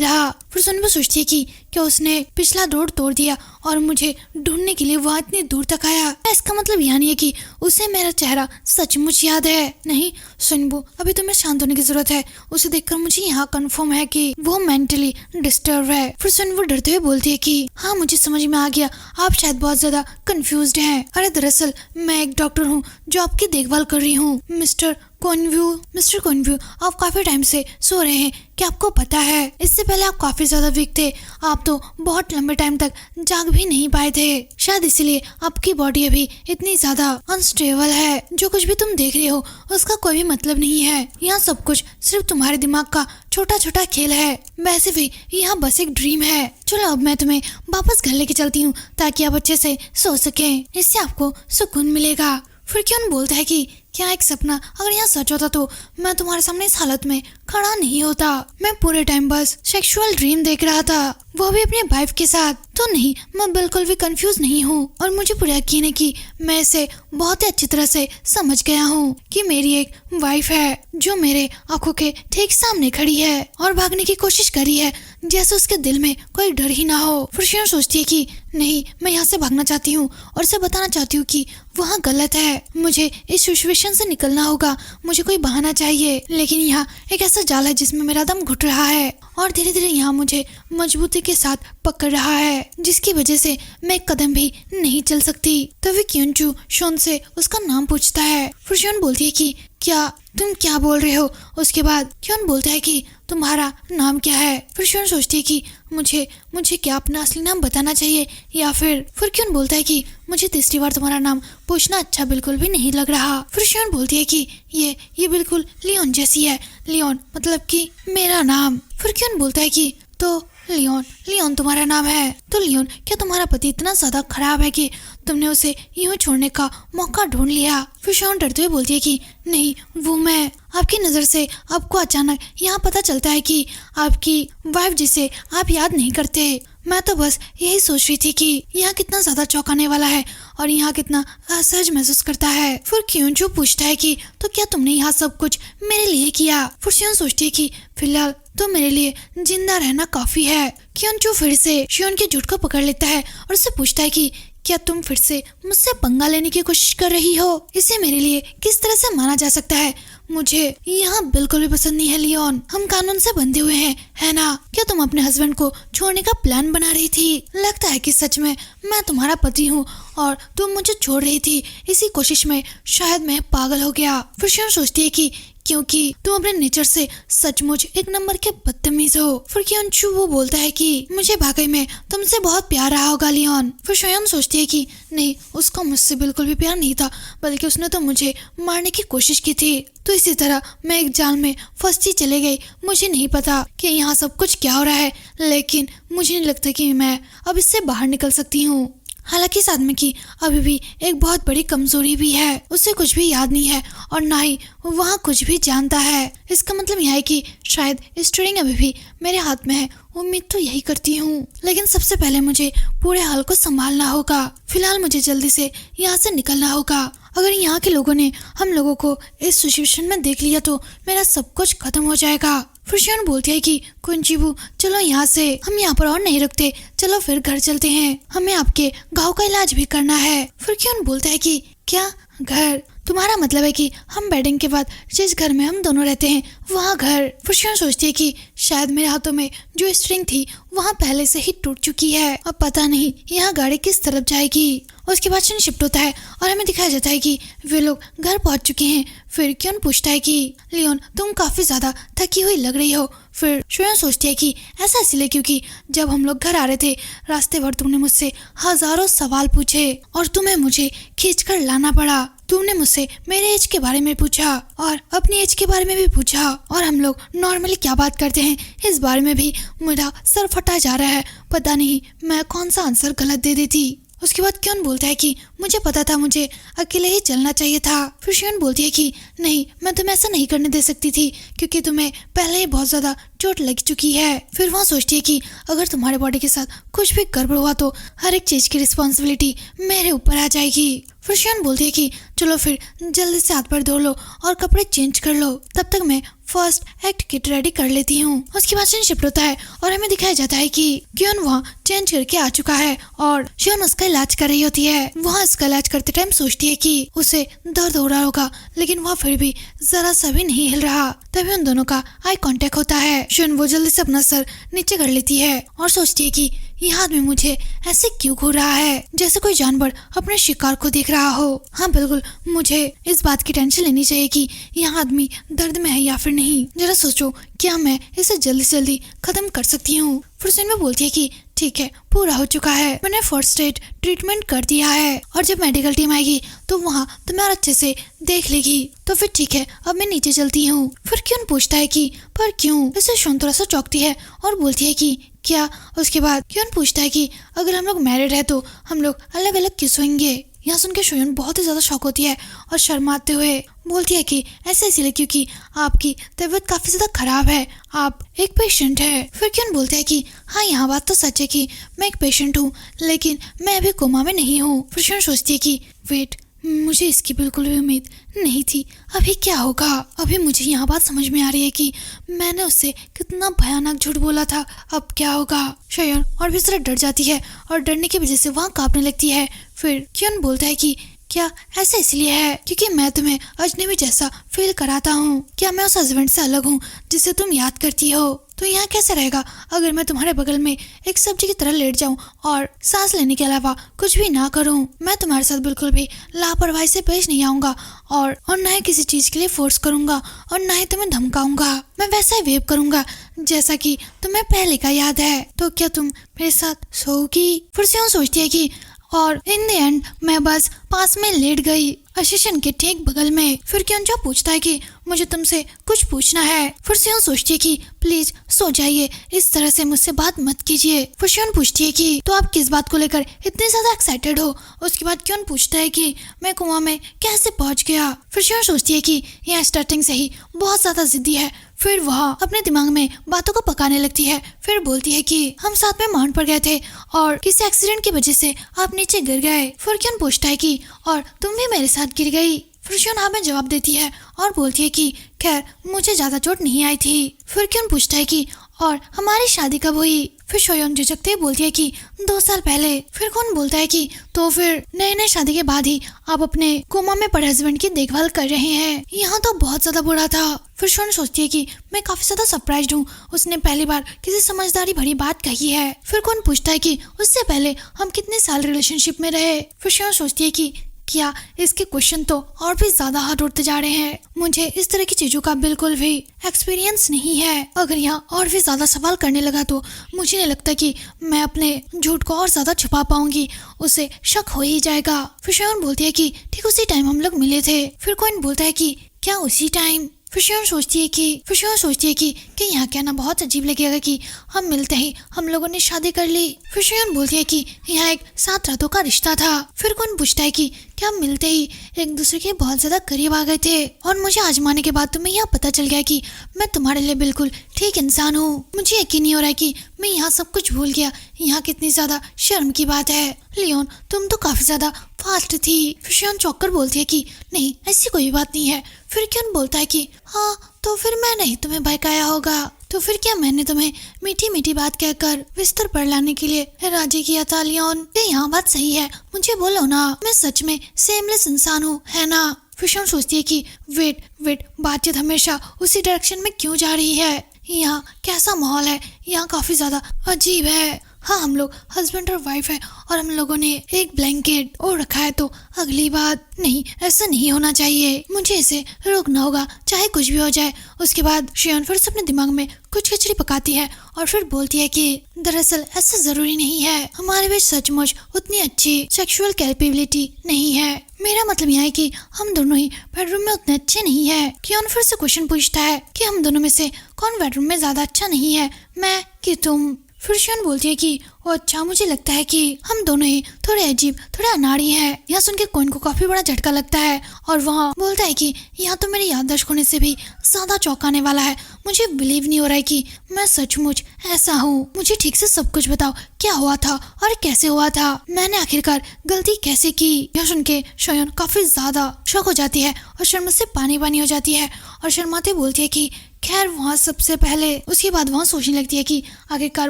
रहा। फिर सुनबो सोचती है कि क्या उसने पिछला रोड तोड़ दिया और मुझे ढूंढने के लिए वहाँ इतनी दूर तक आया। इसका मतलब यह नहीं है कि उसे मेरा चेहरा सचमुच याद है। नहीं सुनबो, अभी तुम्हें शांत होने की जरूरत है। उसे देखकर मुझे यहाँ कंफर्म है कि वो मेंटली डिस्टर्ब है। फिर सुनबो डरते हुए बोलती है कि हाँ मुझे समझ में आ गया, आप शायद बहुत ज्यादा कंफ्यूज्ड हैं। अरे दरअसल मैं एक डॉक्टर हूँ जो आपकी देखभाल कर रही हूँ। मिस्टर कॉनव्यू, आप काफी टाइम से सो रहे हैं, क्या आपको पता है? इससे पहले आप काफी ज्यादा वीक थे, आप तो बहुत लंबे टाइम तक जाग भी नहीं पाए थे। शायद इसीलिए आपकी बॉडी अभी इतनी ज्यादा अनस्टेबल है। जो कुछ भी तुम देख रहे हो उसका कोई भी मतलब नहीं है। यहाँ सब कुछ सिर्फ तुम्हारे दिमाग का छोटा छोटा खेल है। वैसे भी यहाँ बस एक ड्रीम है। चलो अब मैं तुम्हें वापस घर लेके चलती हूँ ताकि आप अच्छे से सो सकें, इससे आपको सुकून मिलेगा। फिर क्यों बोलता है कि क्या एक सपना अगर यहाँ सच होता तो मैं तुम्हारे सामने इस हालत में खड़ा नहीं होता। मैं पूरे टाइम बस सेक्सुअल ड्रीम देख रहा था, वो भी अपने वाइफ के साथ। तो नहीं, मैं बिल्कुल भी कंफ्यूज नहीं हूँ और मुझे पूरा यकीन है कि मैं इसे बहुत ही अच्छी तरह से समझ गया हूँ कि मेरी एक वाइफ है जो मेरे आंखों के ठीक सामने खड़ी है और भागने की कोशिश करी है जैसे उसके दिल में कोई डर ही ना हो। फिर शियोन सोचती है कि नहीं, मैं यहाँ से भागना चाहती हूँ और उसे बताना चाहती हूँ कि वहाँ गलत है। मुझे इस सिचुएशन से निकलना होगा, मुझे कोई बहाना चाहिए। लेकिन यहाँ एक ऐसा जाल है जिसमें मेरा दम घुट रहा है और धीरे धीरे यहाँ मुझे मजबूती के साथ पकड़ रहा है, जिसकी वजह से मैं एक कदम भी नहीं चल सकती। तभी क्योंचू शियोन से उसका नाम पूछता है। फिर शियोन बोलती है कि क्या तुम क्या बोल रहे हो? उसके बाद क्यों बोलता है कि तुम्हारा नाम क्या है? फिर शियोन सोचती है कि मुझे क्या अपना असली नाम बताना चाहिए या फिर क्यों बोलता है कि मुझे तीसरी बार तुम्हारा नाम पूछना अच्छा बिल्कुल भी नहीं लग रहा। फिर शियोन बोलती है कि ये बिल्कुल लियोन जैसी है। लियोन मतलब कि मेरा नाम। फिर क्यों बोलता है कि तो लियोन तुम्हारा नाम है। तो लियोन, क्या तुम्हारा पति इतना ज्यादा खराब है कि तुमने उसे यूं छोड़ने का मौका ढूंढ लिया? फिर शियोन डरते हुए बोलती है कि नहीं, वो मैं। आपकी नजर से आपको अचानक यहाँ पता चलता है कि आपकी वाइफ जिसे आप याद नहीं करते। मैं तो बस यही सोच रही थी कि यहाँ कितना ज्यादा चौंकाने वाला है और यहाँ कितना असहज महसूस करता है। फिर क्योंचू पूछता है कि तो क्या तुमने यहाँ सब कुछ मेरे लिए किया? फिर शियोन सोचती है कि फिलहाल तो मेरे लिए जिंदा रहना काफी है। क्योंचू फिर से शियोन के झूठ को पकड़ लेता है और उससे पूछता है कि क्या तुम फिर से मुझसे पंगा लेने की कोशिश कर रही हो? इसे मेरे लिए किस तरह से माना जा सकता है? मुझे यहाँ बिल्कुल भी पसंद नहीं है लियोन, हम कानून से बंधे हुए हैं, है ना? क्या तुम अपने हस्बैंड को छोड़ने का प्लान बना रही थी? लगता है कि सच में मैं तुम्हारा पति हूँ और तुम मुझे छोड़ रही थी। इसी कोशिश में शायद मैं पागल हो गया। फिर शियोन सोचती है कि क्योंकि तुम अपने नेचर से सचमुच एक नंबर के बदतमीज हो। फिर क्योंचू वो बोलता है कि मुझे वाकई में तुमसे बहुत प्यार रहा होगा लियोन। फिर शियोन सोचती है कि नहीं, उसको मुझसे बिल्कुल भी प्यार नहीं था, बल्कि उसने तो मुझे मारने की कोशिश की थी। तो इसी तरह मैं एक जाल में फंसती चले गई। मुझे नहीं पता कि यहाँ सब कुछ क्या हो रहा है, लेकिन मुझे नहीं लगता कि मैं अब इससे बाहर निकल सकती हूँ। हालांकि इस आदमी की अभी भी एक बहुत बड़ी कमजोरी भी है, उसे कुछ भी याद नहीं है और ना ही वहाँ कुछ भी जानता है। इसका मतलब यह है कि शायद स्टीयरिंग अभी भी मेरे हाथ में है। उम्मीद तो यही करती हूँ, लेकिन सबसे पहले मुझे पूरे हाल को संभालना होगा। फिलहाल मुझे जल्दी से यहाँ से निकलना होगा। अगर यहाँ के लोगों ने हम लोगों को इस सिचुएशन में देख लिया तो मेरा सब कुछ खत्म हो जाएगा। फिर शियोन बोलती है कि कुंजीबू, चलो यहाँ से, हम यहाँ पर और नहीं रुकते, चलो फिर घर चलते हैं, हमें आपके घाव का इलाज भी करना है। फिर क्यों बोलता है कि क्या घर? तुम्हारा मतलब है कि हम वेडिंग के बाद जिस घर में हम दोनों रहते हैं वहाँ घर? फिर शियोन सोचती है कि शायद मेरे हाथों में जो स्ट्रिंग थी वहाँ पहले से ही टूट चुकी है। अब पता नहीं यहाँ गाड़ी किस तरफ जाएगी। उसके बाद सीन शिफ्ट होता है और हमें दिखाया जाता है कि वे लोग घर पहुंच चुके हैं। फिर क्यों पूछता है कि लियोन, तुम काफी ज्यादा थकी हुई लग रही हो। फिर शियोन सोचती है कि ऐसा इसलिए क्योंकि जब हम लोग घर आ रहे थे रास्ते भर तुमने मुझसे हजारों सवाल पूछे और तुम्हें मुझे खींच कर लाना पड़ा। तुमने मुझसे मेरे एज के बारे में पूछा और अपनी एज के बारे में भी पूछा और हम लोग नॉर्मली क्या बात करते हैं इस बारे में भी मेरा सर फटा जा रहा है। पता नहीं मैं कौन सा आंसर गलत दे देती। उसके बाद क्यों बोलता है कि मुझे पता था मुझे अकेले ही चलना चाहिए था। फिर शियोन बोलती है कि नहीं, मैं तुम्हें ऐसा नहीं करने दे सकती थी क्योंकि तुम्हें पहले ही बहुत ज्यादा चोट लग चुकी है। फिर वहाँ सोचती है कि अगर तुम्हारे बॉडी के साथ कुछ भी गड़बड़ हुआ तो हर एक चीज की रिस्पॉन्सिबिलिटी मेरे ऊपर आ जाएगी। फिर शियोन बोलती है कि चलो फिर जल्दी से हाथ पैर धो लो और कपड़े चेंज कर लो, तब तक मैं फर्स्ट एक्ट किट रेडी कर लेती हूँ। उसके बाद सीन शिफ्ट होता है और हमें दिखाया जाता है कि क्योन वहाँ चेंज करके आ चुका है और शियोन उसका इलाज कर रही होती है। वहाँ उसका इलाज करते टाइम सोचती है कि उसे दर्द हो रहा होगा, लेकिन वह फिर भी जरा सा भी नहीं हिल रहा। तभी उन दोनों का आई कांटेक्ट होता है। शियोन वो जल्दी से अपना सर नीचे कर लेती है और सोचती है कि यह आदमी मुझे ऐसे क्यों घूर रहा है, जैसे कोई जानवर अपने शिकार को देख रहा हो। हाँ बिल्कुल, मुझे इस बात की टेंशन लेनी चाहिए कि यह आदमी दर्द में है या फिर नहीं। जरा सोचो, क्या मैं इसे जल्दी से जल्दी खत्म कर सकती हूँ। फिर सिन में बोलती है कि ठीक है, पूरा हो चुका है, मैंने फर्स्ट एड ट्रीटमेंट कर दिया है और जब मेडिकल टीम आएगी तो वहाँ तुम्हें और अच्छे से देख लेगी। तो फिर ठीक है, अब मैं नीचे चलती हूँ। फिर क्यों पूछता है कि पर क्यों। इसे शियोन थोड़ा सा चौंकती है और बोलती है कि क्या। उसके बाद क्यों पूछता है कि अगर हम लोग मैरिड है तो हम लोग अलग अलग क्यों सोएंगे। यहाँ सुन के शियोन बहुत ही ज्यादा शॉक होती है और शर्माते हुए बोलती है कि ऐसे इसलिए क्योंकि आपकी तबीयत काफी ज्यादा खराब है, आप एक पेशेंट है। फिर क्यों बोलते हैं कि हाँ, यहाँ बात तो सच है कि मैं एक पेशेंट हूँ, लेकिन मैं अभी कोमा में नहीं हूँ। फिर शियोन सोचती है कि वेट, मुझे इसकी बिल्कुल भी उम्मीद नहीं थी। अभी क्या होगा। अभी मुझे यहाँ बात समझ में आ रही है कि मैंने उससे कितना भयानक झूठ बोला था। अब क्या होगा। शियोन और भी जरा डर जाती है और डरने की वजह से वहाँ कांपने लगती है। फिर क्यों बोलता है कि क्या ऐसा इसलिए है क्योंकि मैं तुम्हें अजनबी जैसा फील कराता हूँ। क्या मैं उस हस्बैंड से अलग हूँ जिसे तुम याद करती हो। तो यहाँ कैसे रहेगा अगर मैं तुम्हारे बगल में एक सब्जी की तरह लेट जाऊं और सांस लेने के अलावा कुछ भी ना करूं। मैं तुम्हारे साथ बिल्कुल भी लापरवाही से पेश नहीं आऊंगा और न ही किसी चीज के लिए फोर्स करूंगा और न ही तुम्हें धमकाऊंगा। मैं वैसा ही वेव करूंगा जैसा कि तुम्हें पहले का याद है। तो क्या तुम मेरे साथ सोओगी। फिर से सोचती है कि और इन द एंड मैं बस पास में लेट गई अशिशन के ठीक बगल में। फिर क्यों जो पूछता है कि मुझे तुमसे कुछ पूछना है। फिर से सोचती है कि प्लीज सो जाइए, इस तरह से मुझसे बात मत कीजिए। फिर शियोन पूछती है कि तो आप किस बात को लेकर इतने ज्यादा एक्साइटेड हो। उसके बाद क्यों पूछता है कि मैं कुआं में कैसे पहुंच गया। फिर शियोन सोचती है कि यह स्टार्टिंग से ही बहुत ज्यादा जिद्दी है। फिर वह अपने दिमाग में बातों को पकाने लगती है। फिर बोलती है कि हम साथ में माउंट पर गए थे और किसी एक्सीडेंट की वजह से आप नीचे गिर गए। फिर क्यों पूछता है कि और तुम भी मेरे साथ गिर गई। फिर शियोन हाँ में जवाब देती है और बोलती है कि खैर मुझे ज्यादा चोट नहीं आई थी। फिर क्यों पूछता है कि और हमारी शादी कब हुई। फिर शियोन झिझकते ही बोलती है कि 2 साल पहले। फिर कौन बोलता है कि तो फिर नए शादी के बाद ही आप अपने कोमा में पड़े हस्बैंड की देखभाल कर रहे हैं। यहाँ तो बहुत ज्यादा बुरा था। फिर शियोन सोचती है कि मैं काफी ज्यादा सरप्राइज्ड हूँ, उसने पहली बार किसी समझदारी भरी बात कही है। फिर कौन पूछता है कि उससे पहले हम कितने साल रिलेशनशिप में रहे। फिर शियोन सोचती है कि क्या इसके क्वेश्चन तो और भी ज्यादा हार्ड उठते जा रहे हैं। मुझे इस तरह की चीजों का बिल्कुल भी एक्सपीरियंस नहीं है। अगर यहाँ और भी ज्यादा सवाल करने लगा तो मुझे नहीं लगता कि मैं अपने झूठ को और ज्यादा छुपा पाऊंगी, उसे शक हो ही जाएगा। फिर शियोन बोलती है कि ठीक उसी टाइम हम लोग मिले थे। फिर कोई बोलता है कि क्या उसी टाइम। फिर शियोन सोचती है कि यहाँ कहना बहुत अजीब लगेगा कि हम मिलते ही हम लोगों ने शादी कर ली। फिर शियोन बोलती है कि यहाँ एक 7 रातों का रिश्ता था। फिर कौन पूछता है कि क्या हम मिलते ही एक दूसरे के बहुत ज्यादा करीब आ गए थे और मुझे आजमाने के बाद तुम्हें यहाँ पता चल गया कि मैं तुम्हारे लिए बिल्कुल ठीक इंसान हूँ। मुझे यकीन नहीं हो रहा है कि मैं यहाँ सब कुछ भूल गया। यहाँ कितनी ज्यादा शर्म की बात है। लियोन तुम तो काफी ज्यादा फास्ट थी। फिर शियोन चौंक कर बोलती है कि नहीं, ऐसी कोई बात नहीं है। फिर क्यों बोलता है कि हाँ, तो फिर मैंने ही तुम्हें बहकाया होगा। तो फिर क्या मैंने तुम्हें मीठी मीठी बात कहकर बिस्तर पर लाने के लिए राजी किया था लियोन। ये यहाँ बात सही है, मुझे बोलो ना, मैं सच में सेमलेस इंसान हूँ, है ना। फिर शियोन सोचती है कि वेट, बातचीत हमेशा उसी डायरेक्शन में क्यों जा रही है। यहाँ कैसा माहौल है, यहाँ काफी ज्यादा अजीब है। हाँ, हम लोग हस्बैंड और वाइफ है और हम लोगों ने एक ब्लैंकेट ओढ़ रखा है, तो अगली बात नहीं, ऐसा नहीं होना चाहिए। मुझे इसे रोकना होगा, चाहे कुछ भी हो जाए। उसके बाद शियोन फिर से अपने दिमाग में कुछ खिचड़ी पकाती है और फिर बोलती है कि दरअसल ऐसा जरूरी नहीं है, हमारे बीच सचमुच उतनी अच्छी सेक्सुअल कैपेबिलिटी नहीं है। मेरा मतलब यह है कि हम दोनों ही बेडरूम में उतने अच्छे नहीं है। कियोन फिर से क्वेश्चन पूछता है कि हम दोनों में से कौन बेडरूम में ज्यादा अच्छा नहीं है, मैं कि तुम। फिर शियोन बोलती है कि ओ अच्छा, मुझे लगता है कि हम दोनों ही थोड़े अजीब, थोड़े अनाड़ी हैं। यह सुन के कोइन को काफी बड़ा झटका लगता है और वहाँ बोलता है कि यहाँ तो मेरी याददाश्त खोने से भी ज्यादा चौंकाने वाला है। मुझे बिलीव नहीं हो रहा है कि मैं सचमुच ऐसा हूँ। मुझे ठीक से सब कुछ बताओ, क्या हुआ था और कैसे हुआ था? मैंने आखिरकार गलती कैसे की? यह सुन के शोयन काफी ज्यादा शॉक हो जाती है और शर्म से पानी पानी हो जाती है और शर्माते बोलती है कि खैर वहाँ सबसे पहले। उसके बाद वहाँ सोचने लगती है कि आखिरकार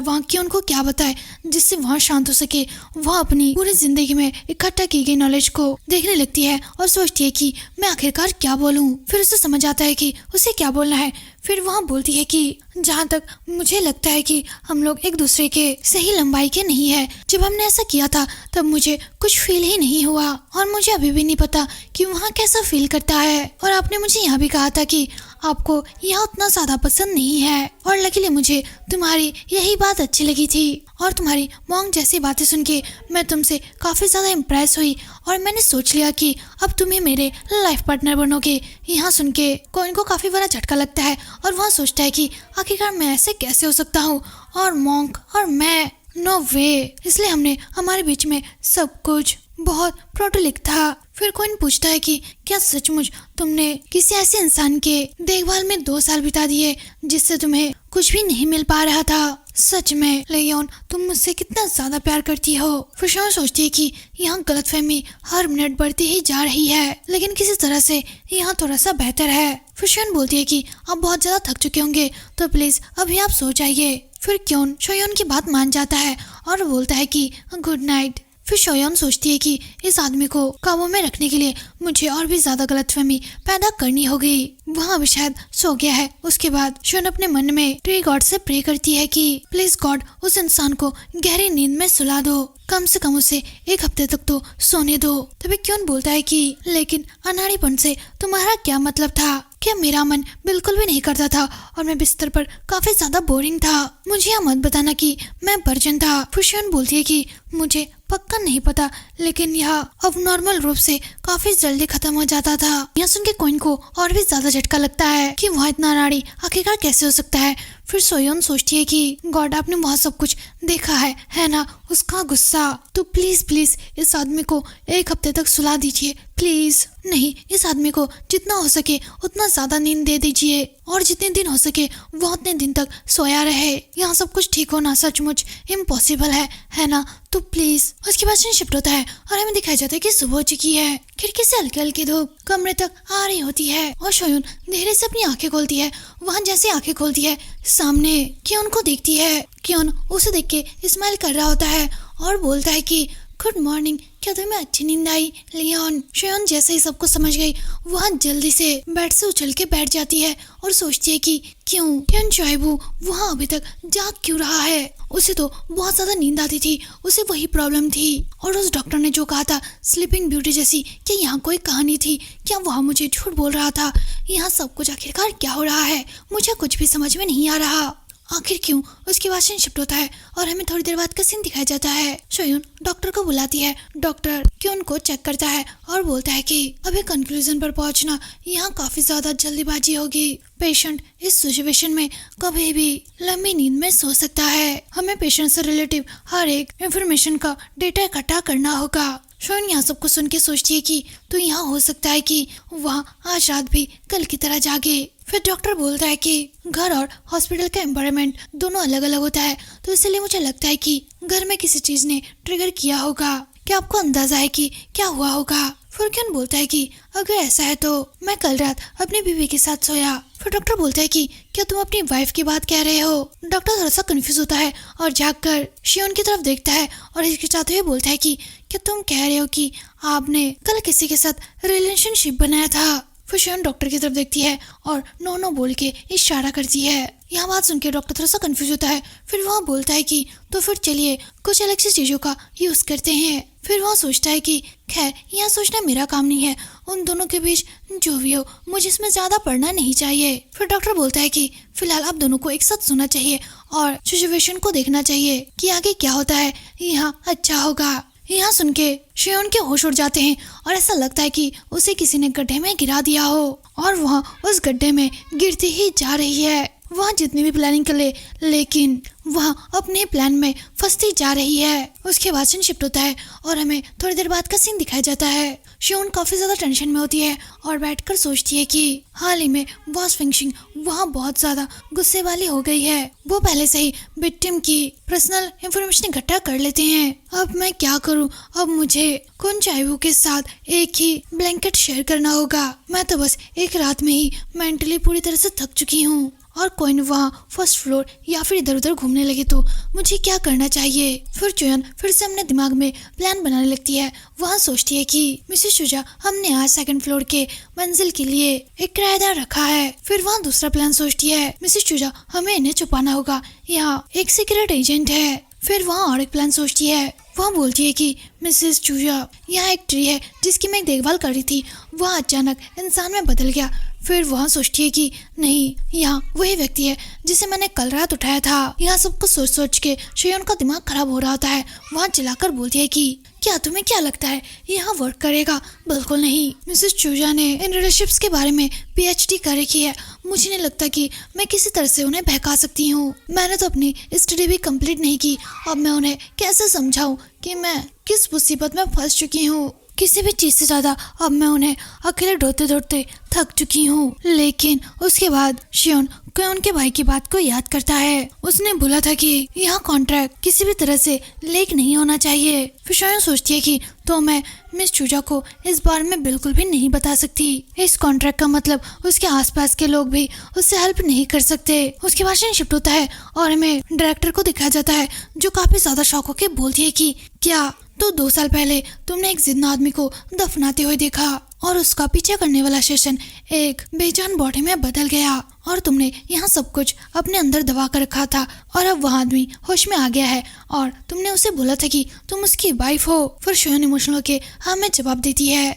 वहाँ क्यों उनको क्या बताए जिससे वहाँ शांत हो सके। वहाँ अपनी पूरी जिंदगी में इकट्ठा की गई नॉलेज को देखने लगती है और सोचती है कि मैं आखिरकार क्या बोलूँ। फिर उसे समझ आता है कि उसे क्या बोलना है। फिर वहाँ बोलती है कि जहाँ तक मुझे लगता है कि हम लोग एक दूसरे के सही लंबाई के नहीं है। जब हमने ऐसा किया था तब मुझे कुछ फील ही नहीं हुआ और मुझे अभी भी नहीं पता कि वहाँ कैसा फील करता है। और आपने मुझे यहाँ भी कहा था कि आपको यहाँ उतना ज्यादा पसंद नहीं है और लकीली मुझे तुम्हारी यही बात अच्छी लगी थी और तुम्हारी मॉन्ग जैसी बातें सुन के मैं तुमसे काफी ज्यादा इम्प्रेस हुई और मैंने सोच लिया कि अब तुम्हें मेरे लाइफ पार्टनर बनोगे। यहाँ सुन के कोइन को काफी बड़ा झटका लगता है और वहाँ सोचता है कि आखिरकार मैं ऐसे कैसे हो सकता हूँ और मॉन्ग और मैं, नो वे। इसलिए हमने हमारे बीच में सब कुछ बहुत प्रोटोलिक था। फिर कोइन पूछता है कि क्या सचमुच तुमने किसी ऐसे इंसान के देखभाल में 2 साल बिता दिए जिससे तुम्हें कुछ भी नहीं मिल पा रहा था? सच में लेयोन, तुम मुझसे कितना ज्यादा प्यार करती हो। फिर शोन सोचती है कि यहाँ गलतफहमी हर मिनट बढ़ती ही जा रही है, लेकिन किसी तरह से यहाँ थोड़ा सा बेहतर है। फिर शोन बोलती है कि आप बहुत ज्यादा थक चुके होंगे तो प्लीज अभी आप सो जाइए। फिर क्योन शोयन की बात मान जाता है और बोलता है कि गुड नाइट। फिर शोयन सोचती है कि इस आदमी को काबू में रखने के लिए मुझे और भी ज्यादा गलतफहमी पैदा करनी होगी। वहाँ भी शायद सो गया है। उसके बाद शोयन अपने मन में ट्री गॉड से प्रे करती है कि प्लीज गॉड उस इंसान को गहरी नींद में सुला दो, कम से कम उसे 1 हफ्ते तक तो सोने दो। तभी क्यों बोलता है कि लेकिन अनाड़ीपन से तुम्हारा क्या मतलब था? क्या मेरा मन बिल्कुल भी नहीं करता था और मैं बिस्तर पर काफी ज्यादा बोरिंग था? मुझे यह मत बताना कि मैं वर्जिन था। फिर शोयन बोलती है कि मुझे पक्का नहीं पता, लेकिन यह अब नॉर्मल रूप से काफी जल्दी खत्म हो जाता था। यह सुन के कोइन को और भी ज्यादा झटका लगता है कि वह इतना नाड़ी आखिरकार कैसे हो सकता है। फिर सोयन सोचती है कि गॉड आपने वहाँ सब कुछ देखा है ना? उसका गुस्सा। तो प्लीज प्लीज इस आदमी को 1 हफ्ते तक सुला दीजिए प्लीज। नहीं, इस आदमी को जितना हो सके उतना ज्यादा नींद दे दीजिए और जितने दिन हो सके वो उतने दिन तक सोया रहे। यहाँ सब कुछ ठीक होना सचमुच इम्पॉसिबल है ना? तो प्लीज। उसके बाद सीन शिफ्ट होता है और हमें दिखाया जाता है कि सुबह हो चुकी है। खिड़की से हल्की हल्की धूप कमरे तक आ रही होती है और शोयन धीरे से अपनी आंखें खोलती है। वहाँ जैसे आंखें खोलती है सामने क्योन को देखती है। क्योन उसे देख के स्माइल कर रहा होता है और बोलता है कि गुड मॉर्निंग, क्या तुम्हें अच्छी नींद आई लियोन? शोयन जैसे ही सबको समझ गई वहाँ जल्दी से बेड से उछल के बैठ जाती है और सोचती है कि क्यों चाइबू वहाँ अभी तक जाग क्यों रहा है? उसे तो बहुत ज्यादा नींद आती थी, उसे वही प्रॉब्लम थी। और उस डॉक्टर ने जो कहा था स्लीपिंग ब्यूटी जैसी, क्या यहाँ कोई कहानी थी? क्या वहाँ मुझे झूठ बोल रहा था? यहाँ सब कुछ आखिरकार क्या हो रहा है? मुझे कुछ भी समझ में नहीं आ रहा। आखिर क्यों? उसके बाद सीन शिफ्ट होता है और हमें थोड़ी देर बाद का सीन दिखाया जाता है। शोयन डॉक्टर को बुलाती है। डॉक्टर क्यों को चेक करता है और बोलता है कि अभी कंक्लूजन पर पहुंचना यहाँ काफी ज्यादा जल्दीबाजी होगी। पेशेंट इस सिचुएशन में कभी भी लंबी नींद में सो सकता है। हमें पेशेंट से रिलेटिव हर एक इंफॉर्मेशन का डेटा इकट्ठा करना होगा। शोयन यहाँ सबको सुन के सोचती है कि तो यहाँ हो सकता है कि वहाँ आज रात भी कल की तरह जागे। फिर डॉक्टर बोलता है कि घर और हॉस्पिटल का एनवायरनमेंट दोनों अलग अलग होता है, तो इसलिए मुझे लगता है कि घर में किसी चीज ने ट्रिगर किया होगा। क्या आपको अंदाजा है कि क्या हुआ होगा? फुरकियन बोलता है कि अगर ऐसा है तो मैं कल रात अपनी बीवी के साथ सोया। फिर डॉक्टर बोलता है कि क्या तुम अपनी वाइफ की बात कह रहे हो? डॉक्टर थोड़ा सा कंफ्यूज होता है और जागकर शियोन की तरफ देखता है और हिचकिचाते हुए बोलता है कि क्या तुम कह रहे हो कि आपने कल किसी के साथ रिलेशनशिप बनाया था? फिर शियोन डॉक्टर की तरफ देखती है और नो बोल के इशारा करती है। यह बात सुनकर डॉक्टर थोड़ा सा कंफ्यूज होता है। फिर वहाँ बोलता है कि तो फिर चलिए कुछ अलग सी चीजों का यूज करते हैं। फिर वहाँ सोचता है कि खैर यहाँ सोचना मेरा काम नहीं है, उन दोनों के बीच जो भी हो मुझे इसमें ज्यादा पढ़ना नहीं चाहिए। फिर डॉक्टर बोलता है कि फिलहाल आप दोनों को एक साथ सुनना चाहिए और सिचुएशन को देखना चाहिए कि आगे क्या होता है, यहाँ अच्छा होगा। यहाँ सुन के शियोन के होश उड़ जाते हैं और ऐसा लगता है कि उसे किसी ने गड्ढे में गिरा दिया हो और वहाँ उस गड्ढे में गिरती ही जा रही है। वहाँ जितनी भी प्लानिंग कर ले लेकिन वहाँ अपने प्लान में फंसती जा रही है। उसके बाद सीन शिफ्ट होता है और हमें थोड़ी देर बाद का सीन दिखाया जाता है। शियोन काफी ज्यादा टेंशन में होती है और बैठकर सोचती है कि हाल ही में बॉस फिंगशिंग वहाँ बहुत ज्यादा गुस्से वाली हो गई है। वो पहले से ही विक्टिम की पर्सनल इंफॉर्मेशन इकट्ठा कर लेते हैं। अब मैं क्या करूँ? अब मुझे कुन चाइवू के साथ एक ही ब्लैंकेट शेयर करना होगा। मैं तो बस एक रात में ही मेंटली पूरी तरह से थक चुकी हूँ और कोई वहाँ फर्स्ट फ्लोर या फिर इधर उधर घूमने लगे तो मुझे क्या करना चाहिए? फिर चुयन फिर से अपने दिमाग में प्लान बनाने लगती है। वहाँ सोचती है कि मिसेस चुजा हमने आज सेकंड फ्लोर के मंजिल के लिए एक किराएदार रखा है। फिर वहाँ दूसरा प्लान सोचती है मिसेस चुजा हमें इन्हें छुपाना होगा, यहाँ एक सीक्रेट एजेंट है। फिर वहाँ और एक प्लान सोचती है। वहाँ बोलती है कि मिसेस चुजा यहाँ एक ट्री है जिसकी मैं देखभाल कर रही थी, वह अचानक इंसान में बदल गया। फिर वहाँ सोचती है कि नहीं, यहाँ वही व्यक्ति है जिसे मैंने कल रात उठाया था। यहाँ सब कुछ सोच सोच के शियोन का दिमाग खराब हो रहा होता है। वहाँ चिल्लाकर बोलती है कि क्या तुम्हें क्या लगता है यहाँ वर्क करेगा? बिल्कुल नहीं। मिसेस चूजा ने इन रिलेशनशिप्स के बारे में PhD कर रखी है। मुझे नहीं लगता कि मैं किसी तरह से उन्हें बहका सकती हूँ। मैंने तो अपनी स्टडी भी कंप्लीट नहीं की। अब मैं उन्हें कैसे समझाऊं कि मैं किस मुसीबत में फंस चुकी हूँ? किसी भी चीज से ज्यादा अब मैं उन्हें अकेले ढूंढते ढूंढते थक चुकी हूँ। लेकिन उसके बाद शियोन क्योन के भाई की बात को याद करता है। उसने बोला था कि यह कॉन्ट्रैक्ट किसी भी तरह से लीक नहीं होना चाहिए। फिर शियोन सोचती है कि तो मैं मिस चूजा को इस बारे में बिल्कुल भी नहीं बता सकती। इस कॉन्ट्रैक्ट का मतलब उसके आसपास के लोग भी उससे हेल्प नहीं कर सकते। उसके बाद सीन शिफ्ट होता है और हमें डायरेक्टर को दिखाया जाता है जो काफी ज्यादा शॉक होकर बोलती है कि क्या तो 2 साल पहले तुमने एक जिंदा आदमी को दफनाते हुए देखा और उसका पीछे करने वाला सेशन एक बेजान बॉडी में बदल गया और तुमने यहाँ सब कुछ अपने अंदर दबा कर रखा था और अब वह आदमी होश में आ गया है और तुमने उसे बोला था कि तुम उसकी वाइफ हो। फिर शियोन इमोशनल होके हमें जवाब देती है